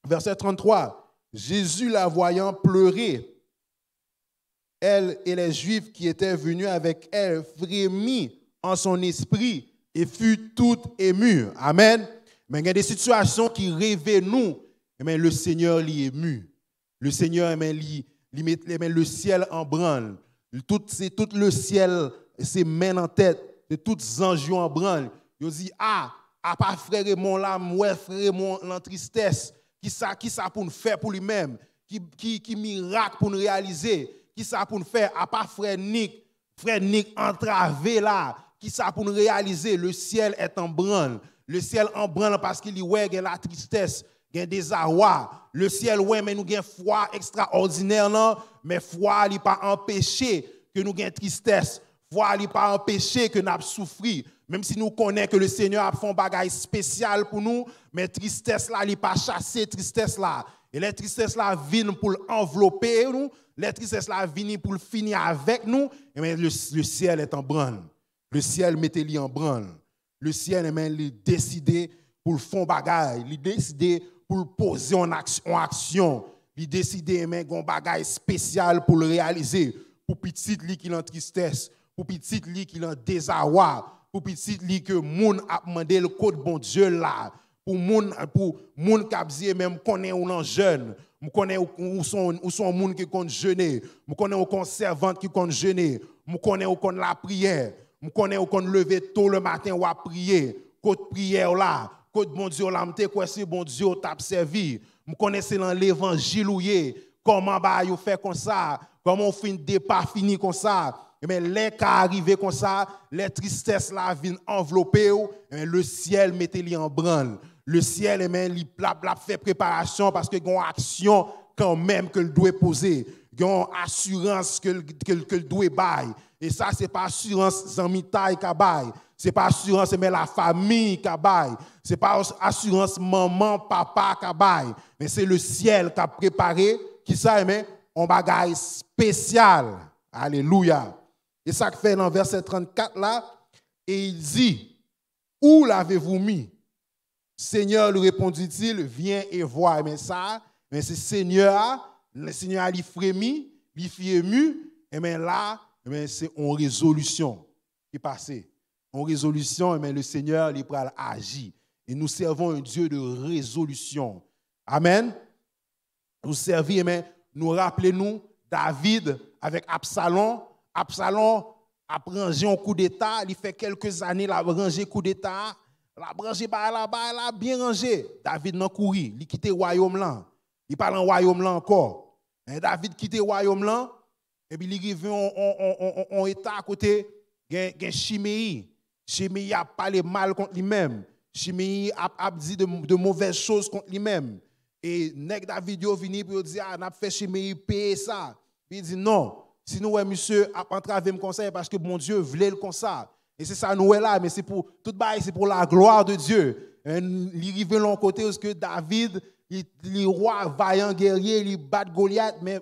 Verset 33. Jésus la voyant pleurer, elle et les Juifs qui étaient venus avec elle frémit en son esprit et fut tout ému. Amen. Mais il y a des situations qui révèlent nous, mais le Seigneur l'y ému. Le Seigneur met le ciel en branle. Tout le ciel, ses mains en tête, de toutes les anges en branle. Il dit pas frère mon là, ouais frère mon en tristesse. Qui ça pour nous faire pour lui-même? Qui miracle pour nous réaliser? Qui ça pour nous faire? Pas frère Nick entravé là. Qui ça pour nous réaliser? Le ciel est en branle. Le ciel en branle parce qu'il y a la tristesse, il y a des désarroi. Le ciel, ouais, mais nous avons foi extraordinaire, non? Mais foi n'est pas empêché que nous ayons tristesse. Foi n'est pas empêché que nous avons souffert. Même si nous connaissons que le Seigneur a fait un bagage spécial pour nous, mais tristesse là, il n'est pas chassé, tristesse là. Et les tristesses là viennent pour envelopper nous, les tristesses là viennent pour finir avec nous, et le ciel est en branle. Le ciel mettez-lui en branle. Le ciel est décidé pour faire bagage, il est décidé pour poser en action, il est décidé mais un bagage spécial pour le réaliser, pour petit li qui en tristesse, pour petit li qui en désarroi, pour petit li que moun a demandé le code bon Dieu là, pour moun qui même connaît ou non jeune, nous connaît où sont moun qui compte jeûner, nous connaît où servante qui compte jeûner, nous connaît où la prière. Je connais qu'on lever tôt le matin ou à prier, côté prière là, côté bon Dieu là, m'te quoi c'est bon Dieu t'a servi. Je connais c'est dans l'évangile où comment bah yo fait comme ça, comment on fin départ fini comme ça. Mais les cas arrivé comme ça, les tristesses là viennent envelopper le ciel mettez-li en branle. Le ciel il fait préparation parce que gon action quand même que le doit poser, gon assurance que le doit bailler. Et ça, ce n'est pas assurance Zamitaï qui baille. Ce n'est pas assurance mais la famille qui baille. Ce n'est pas assurance maman, papa qui baille. Mais c'est le ciel qui a préparé, qui ça, mais un bagage spécial. Alléluia. Et ça que fait dans verset 34 là, et il dit, où l'avez-vous mis? Seigneur, lui répondit-il, viens et vois. Mais ça, mais c'est Seigneur, le Seigneur a frémi, il fit ému, et bien là, mais c'est une résolution qui passe. En résolution, mais le Seigneur il va agir. Et nous servons un Dieu de résolution. Amen. Nous servons, mais nous rappelons-nous David avec Absalom. Absalom a rangé un coup d'état, il fait quelques années il a rangé coup d'état, la rangé là bien rangé. David n'a couru, il quitté le royaume là. Il parle en royaume là encore. Et David quitte le royaume là et puis il arrive en état à côté gen Chiméi. Chiméi a parlé mal contre lui-même. Chiméi a dit de mauvaises choses contre lui-même. Et nèg David yo vini pour dire ah n'a fait Chiméi payer ça. Puis il dit non, si nous monsieur a entravé me conseil parce que mon Dieu voulait le comme ça. Et c'est ça nous est là mais c'est pour tout bail c'est pour la gloire de Dieu. Il arrive de l'autre côté parce que David il roi vaillant guerrier, il bat Goliath mais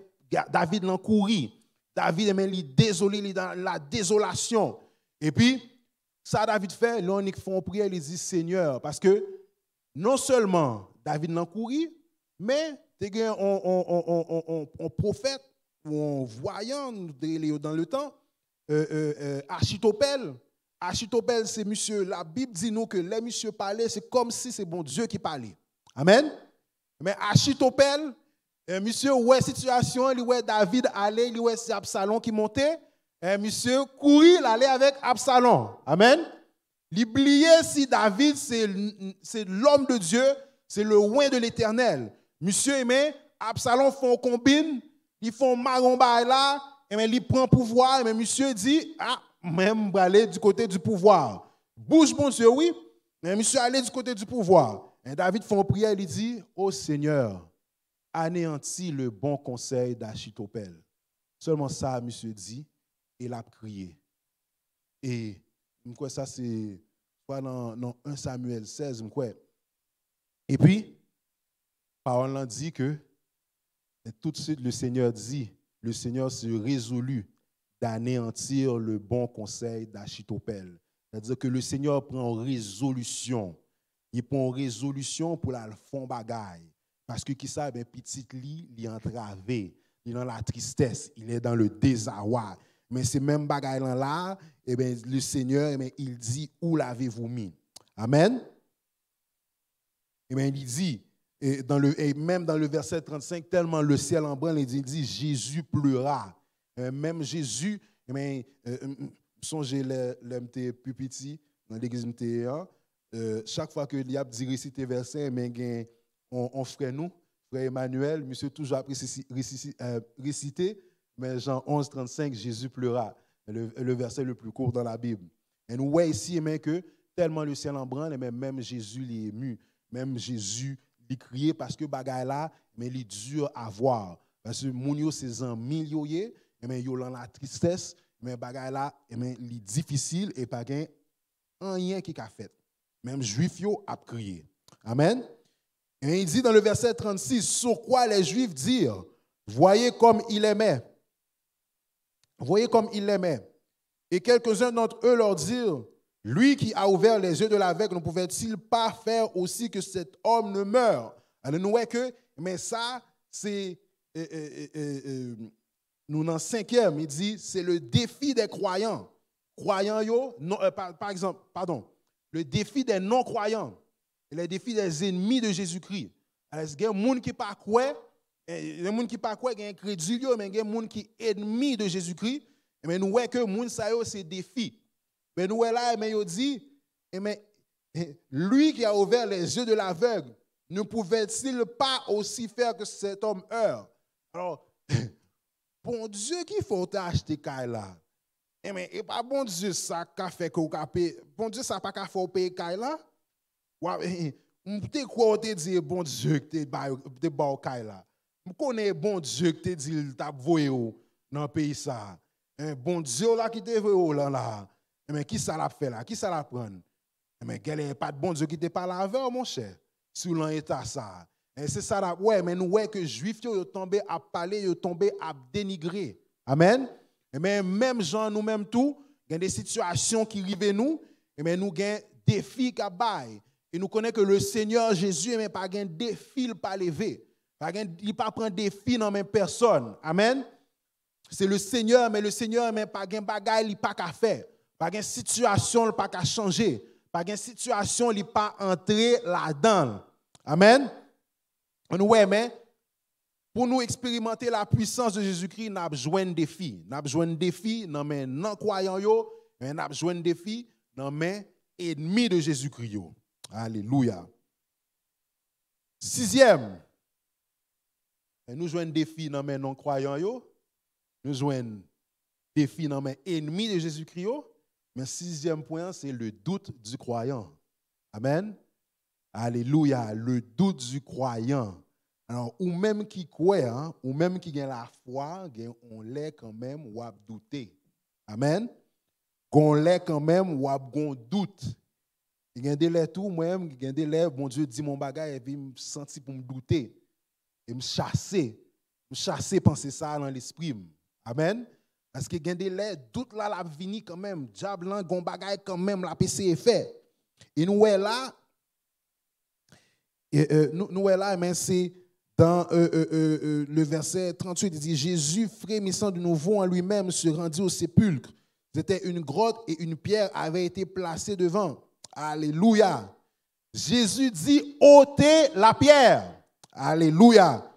David l'en couru. David il est désolé, il est dans la désolation. Et puis ça David fait, là on fait une prière, il dit Seigneur parce que non seulement David l'en couru mais il y a un prophète ou un voyant dans le temps, Achitopel. Achitopel, c'est monsieur. La Bible dit nous que les monsieur parlaient, c'est comme si c'est bon Dieu qui parlait. Amen. Mais Achitopel, monsieur, ouais, situation, il ouais David allait, il ouais c'est Absalom qui montait. Monsieur courir, il allait avec Absalom. Amen. L'oublier si David, c'est l'homme de Dieu, c'est le oint de l'Éternel. Monsieur aimé, Absalom font combine, ils font maromba là, et bien il prend pouvoir, et bien monsieur dit, ah, même aller du côté du pouvoir. Bouge bon Dieu, oui, mais monsieur aller du côté du pouvoir. Et David fait une prière, il dit, ô Seigneur, anéantis le bon conseil d'Achitopel. Seulement ça, monsieur dit, il a crié. Et ça c'est dans 1 Samuel 16, et puis, parole dit que tout de suite le Seigneur se résolut d'anéantir le bon conseil d'Achitopel. C'est-à-dire que le Seigneur prend résolution. Il prend résolution pour la fond bagaille. Parce que qui ça, ben petit lit, il est entravé, il est dans la tristesse, il est dans le désarroi. Mais ces mêmes bagailles là, eh ben le Seigneur, eh ben, il dit où l'avez-vous mis? Amen. Eh ben il dit et même dans le verset 35, tellement le ciel en branle, il dit Jésus pleura. Même Jésus, songez l'MT plus petit, dans l'église MT1, chaque fois que il y a dit réciter verset, on frère nous, frère Emmanuel, monsieur toujours après réciter, mais Jean 11, 35, Jésus pleura, le verset le plus court dans la Bible. Et nous voyons ici que tellement le ciel en branle, même Jésus est ému, même Jésus il criait parce que bagay là mais il est dur à voir parce que moun yo c'est en milliers mais yo dans la tristesse mais bagay là mais il est difficile et pas gain rien qui a fait même juif yo a crié amen et il dit dans le verset 36 sur quoi les juifs dirent voyez comme il aimait et quelques-uns d'entre eux leur dirent lui qui a ouvert les yeux de l'aveugle ne pouvait-il pas faire aussi que cet homme ne meure? Alors nous voyons que, mais ça, c'est, nous dans 5e, il dit, c'est le défi des croyants. Croyants, par exemple, le défi des non-croyants, et le défi des ennemis de Jésus-Christ. Alors, il y a des gens qui ne pas quoi, il y a des gens qui ne pas quoi, il y a des incrédules, mais il y a des gens qui sont ennemis de Jésus-Christ. Mais nous voyons que les gens, c'est défi. Mais nous, là, il dit, lui qui a ouvert les yeux de l'aveugle, ne pouvait-il pas aussi faire que cet homme heure? Alors, bon Dieu, qu'il faut acheter Kaila là. Et pas bon Dieu, ça qu'a fait qu'on a payé. Bon Dieu, ça n'a pas qu'à faire payer Kaila là. Tu crois que tu dis, bon Dieu, que tu es bon Kaila. Je connais bon Dieu que tu dis, tu as voyé dans le pays ça. Bon Dieu là qui te voyé là. Mais qui ça l'a fait là? Qui ça l'a prend? Mais quel n'est pas de bon Dieu qui te parle avec mon cher? Sur l'état ça. Et c'est ça là. Ouais, mais nous voyons que les Juifs sont tombés à parler, ils sont tombés à dénigrer. Amen. Et même gens nous-mêmes tout, il y a des situations qui arrivent nous, et nous avons des défis qui baillent. Et nous connaissons que le Seigneur Jésus n'a pas de défi pas lever. Il n'a pas prendre défi dans même personne. Amen. C'est le Seigneur, mais le Seigneur n'a pas de bagaille, il n'a pas qu'à faire. Pas de situation, il n'a pas qu'à changer. Pas de situation, il n'a pas entrer là-dedans. Amen. Oui, mais pour nous expérimenter la puissance de Jésus-Christ, nous avons besoin de défis. Nous avons besoin de défis dans les non-croyants, mais nous avons besoin de défis dans les ennemis de Jésus-Christ. Alléluia. Sixième, nous jouons un défi dans les non-croyants, nous jouons un défi dans les ennemis de Jésus-Christ. Mais sixième point, c'est le doute du croyant. Amen. Alléluia, le doute du croyant. Alors, ou même qui croit, ou même qui a la foi, on l'est quand même ou a douté. Amen. On l'est quand même ou a doute. Il y a des délais tout, moi-même, il y a des délais, bon Dieu dit mon bagage et puis me senti pour me douter. Et me chasser penser ça dans l'esprit. Amen. Parce que il y a des délais, doute là, la vini quand même. Diable là, gon bagage quand même, la PC est fait. Et nous est là, nous est là, mais c'est dans le verset 38, il dit, Jésus, frémissant de nouveau en lui-même, se rendit au sépulcre. C'était une grotte et une pierre avait été placée devant. Alléluia. Jésus dit, ôtez la pierre. Alléluia.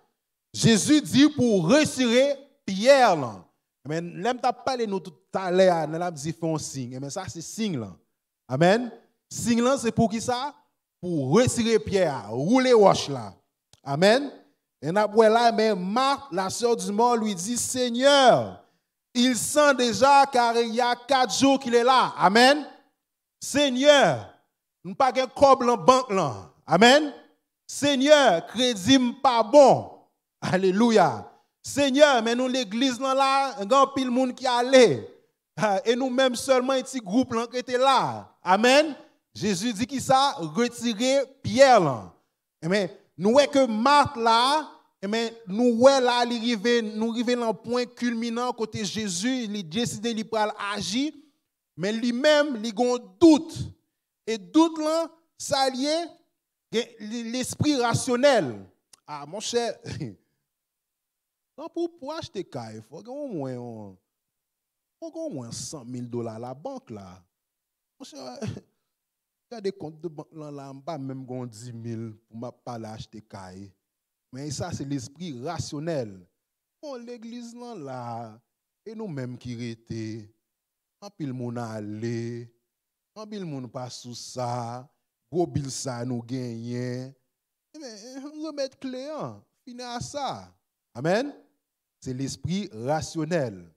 Jésus dit pour retirer pierre là. Mais l'aime t'a parlé nous tout à l'heure, nous l'a dit fait un signe. Mais ça c'est signe là. Amen. Signe là c'est pour qui ça? Pour retirer pierre, rouler roche là. Amen. Et après là, mais Marthe, la sœur du mort, lui dit, Seigneur, il sent déjà car il y a 4 jours qu'il est là. Amen. Seigneur, nous pas de cob en banque là. Amen. Seigneur, crédit pas bon. Alléluia. Seigneur, mais nous l'église là, il y a pile monde qui allait. Et nous même seulement un petit groupe là qui était là. Amen. Jésus dit qui ça? Retirer pierre là. Mais nous voyons que Marthe là, nous voyons là, nous arrivons dans un point culminant côté Jésus, il a décidé de agir, mais lui-même, il a un doute. Et doute là, ça lié l'esprit rationnel. Ah, mon cher, non, pour acheter caille, il faut au moins $100,000 à la banque là. Mon cher, il y a des comptes de banque là, pas même 10 000 pour ne pas acheter caille. Mais ça, c'est l'esprit rationnel. Bon, l'église là, et nous-mêmes qui étaient, en pile moun allé, en pile moun pas sous ça, gros bill ça nous gagnons. Mais remettre clé, fini à ça. Amen. C'est l'esprit rationnel.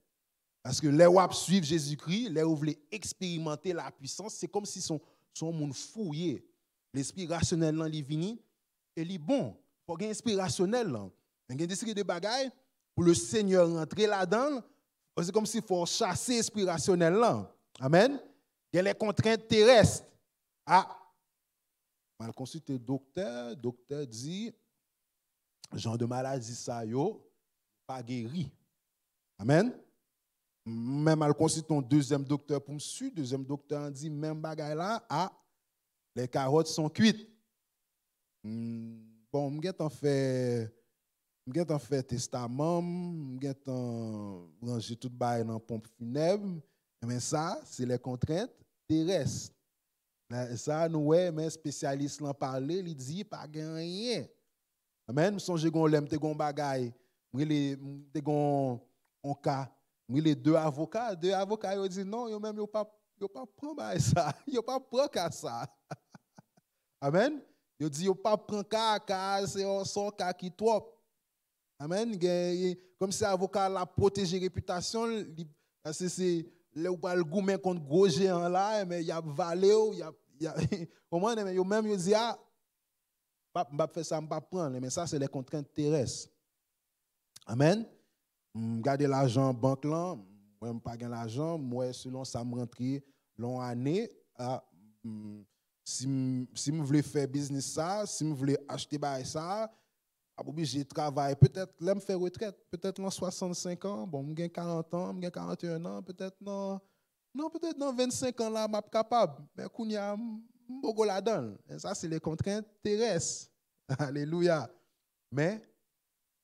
Parce que les wap suivent Jésus-Christ, les voulez expérimenter la puissance, c'est comme si son monde fouillé. L'esprit rationnel là, il vient et il est bon. Il faut un esprit rationnel là. Il y a des séries de bagailles pour le Seigneur rentrer là-dedans. C'est comme s'il faut chasser l'esprit rationnel là. Amen. Il y a les contraintes terrestres. Ah, mal consulté docteur dit genre de maladie ça yo pas guéri. Amen. Même mal consulté un deuxième docteur pour me suivre, deuxième docteur dit même bagaille là, ah, les carottes sont cuites. Bon, m'gèt en fait testament, m'gèt en ranger tout bail dans pompe funèbre, mais ça c'est les contraintes terrestres. Ça nous ouais, mais spécialiste l'en parler, il dit pas rien. Amen, songez gon lem te gon bagay, te gon on cas, les deux avocats ils disent non, yo même yo pas prendre ça, yo pas prendre ça. Amen. Yo dit yo pas prendre car c'est son cas qui trop. Amen. Comme si avocat la protéger réputation parce que c'est là où pas le goût contre gros géant là mais il y a valé il y a comment mais yo même yo dit ah pas faire ça pas prendre mais ça c'est les contraintes terrestres. Amen. Garder l'argent en banque là, moi pas gain l'argent, moi selon ça me rentrer long année si me voulais faire business ça, si me voulais acheter bail ça, obligé de travailler peut-être là me faire retraite, peut-être dans 65 ans, bon me gain 40 ans, me gain 41 ans, peut-être peut-être dans 25 ans là m'a capable, mais kounya m'bogo là-dedans. Ça c'est les contraintes terrestres. Alléluia. Mais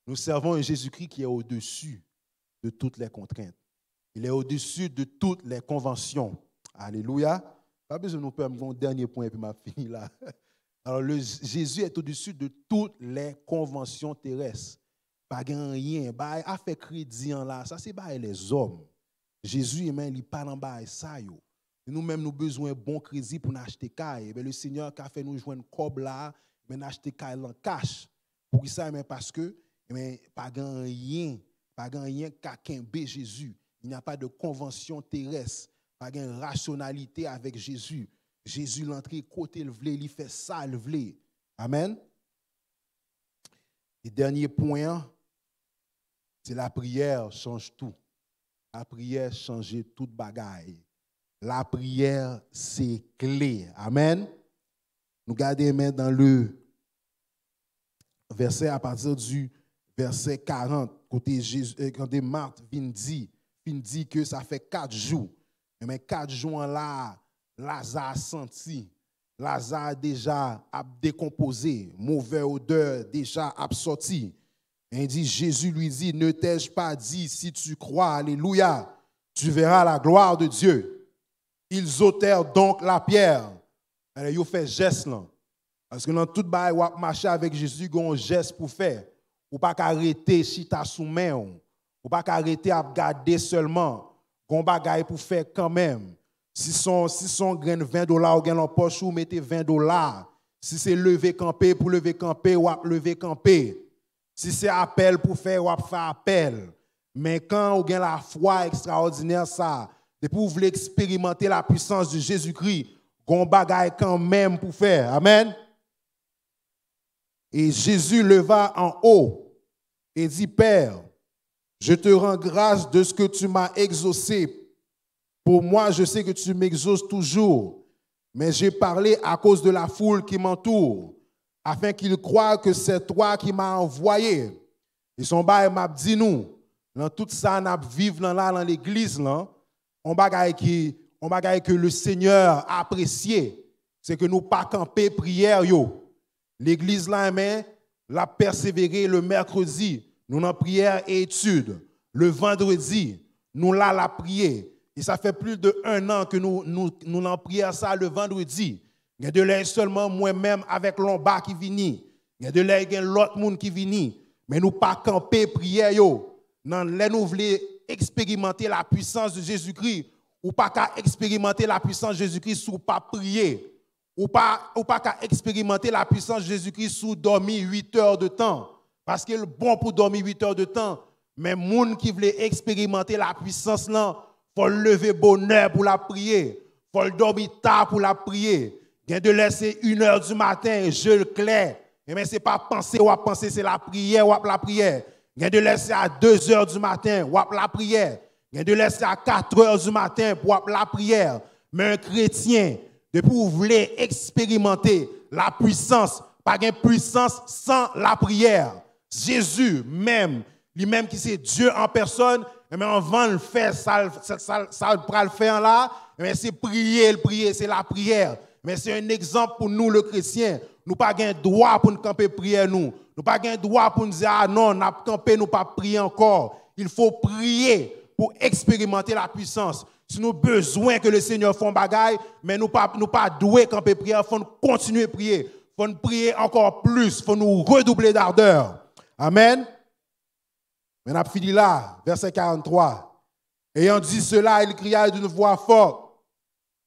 nous servons un Jésus-Christ qui est au-dessus de toutes les contraintes. Il est au-dessus de toutes les conventions. Alléluia. Pas besoin de nous faire mon dernier point et puis m'a fini là. Alors Jésus est au-dessus de toutes les conventions terrestres. pas rien, bah a fait crédit en là, ça c'est bah les hommes. Jésus il pas dans bah ça yo. Nous-mêmes nous besoin bon crédit pour acheter caille. Le Seigneur qui a fait nous joindre cob là, mais acheter caille en cash. Pour ça mais parce que mais pas rien qu'a kembe Jésus. Il n'y a pas de convention terrestre, pas de rationalité avec Jésus. Jésus l'entrée côté le vle, il fait ça le vle. Amen. Et dernier point, c'est la prière change tout. La prière change toute bagaille. La prière, c'est clé. Amen. Nous gardons maintenant dans le verset à partir du verset 40, côté Jésus, quand Marthe vient dit que ça fait 4 jours. Mais 4 jours là, Lazare a senti. Lazare déjà a décomposé, mauvaise odeur déjà a sorti. Et dit, Jésus lui dit, ne t'ai-je pas dit, si tu crois, alléluia, tu verras la gloire de Dieu. Ils ôtèrent donc la pierre. Ils ont fait geste là. Parce que dans tout bail, on marcher avec Jésus, il y a un geste pour faire. Ou pas arrêter si tu as sous main. Ou pas arrêter à regarder seulement. On bagaille pour faire quand même. Si son grain $20 ou gain en poche, ou mettez $20. Si c'est lever camper pour lever camper, ou lever camper. Si c'est appel pour faire, ou faire appel. Mais quand on a la foi extraordinaire, ça, depuis vous voulez expérimenter la puissance de Jésus-Christ, on bagaille quand même pour faire. Amen. Et Jésus leva en haut et dit, Père, je te rends grâce de ce que tu m'as exaucé. Pour moi, je sais que tu m'exauces toujours, mais j'ai parlé à cause de la foule qui m'entoure, afin qu'ils croient que c'est toi qui m'as envoyé. Et son bail m'a dit nous, dans tout ça, nous vivons dans l'église, là, on bagaille que le Seigneur a apprécié, c'est que nous pas camper prière yo. L'église là, mais l'a persévéré le mercredi, nous en prière et étude. Le vendredi, nous là la prière. Et ça fait plus de 1 an que nous en prière ça le vendredi. Il y a de l'air seulement moi-même avec l'omba qui vient. Il y a de l'air l'autre monde qui vient. Mais nous pas camper prière yo. Non, là nous voulons expérimenter la puissance de Jésus-Christ. Ou pas qu'à expérimenter la puissance de Jésus-Christ sous pas prier. Ou pas qu'à expérimenter la puissance de Jésus-Christ sous dormir 8 heures de temps. Parce que le bon pour dormir 8 heures de temps. Mais les gens qui veulent expérimenter la puissance là, faut lever bonheur pour la prier. Faut le dormir tard pour la prier. Gain de laisser 1 heure du matin, je le clair. Mais c'est pas penser ou à penser, c'est la prière ou à la prière. Gain de laisser à 2 heures du matin ou à la prière. Gain de laisser à 4 heures du matin pour la prière. Mais un chrétien, depuis vous voulez expérimenter la puissance, pas de puissance sans la prière. Jésus même, lui-même qui c'est Dieu en personne, mais avant de le faire, ça le faire là, mais c'est prier, c'est la prière. Mais c'est un exemple pour nous, le chrétien. Nous pas gain droit pour nous camper prière nous. Nous pas gain droit pour nous dire ah non, n'a camper nous pas prier encore. Il faut prier pour expérimenter la puissance. Si nous avons besoin que le Seigneur fasse bagaille, mais nous pas doués camper prière, il faut continuer à prier. Il faut prier encore plus, il faut nous redoubler d'ardeur. Amen. Mais on a fini là, verset 43. Ayant dit cela, il cria d'une voix forte,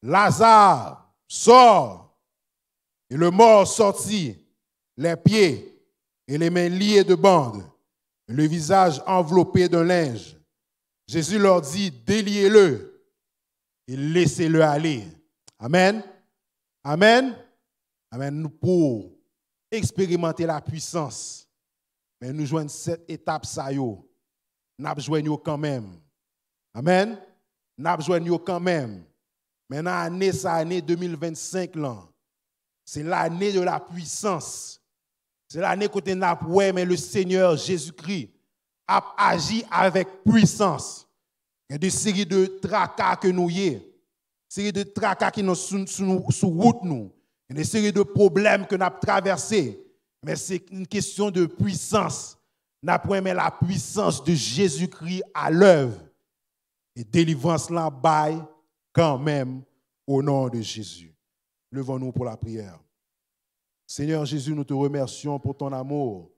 Lazare, sors. Et le mort sortit, les pieds et les mains liées de bandes, et le visage enveloppé d'un linge. Jésus leur dit, déliez-le et laissez-le aller. Amen. Amen. Amen. Nous pour expérimenter la puissance, mais nous joignons cette étape ça yo. Nous joignons quand même. Amen. Nous joignons quand même. Maintenant, l'année 2025, c'est l'année de la puissance. C'est l'année côté n'a ouais, mais le Seigneur Jésus-Christ a agi avec puissance. Il y a des séries de tracas que nous y avons. Séries de tracas qui sont sous route nous. Il y a des séries de problèmes que nous avons traversés. Mais c'est une question de puissance. Nous avons mis la puissance de Jésus-Christ à l'œuvre. Et délivrance là baille quand même au nom de Jésus. Levons-nous pour la prière. Seigneur Jésus, nous te remercions pour ton amour.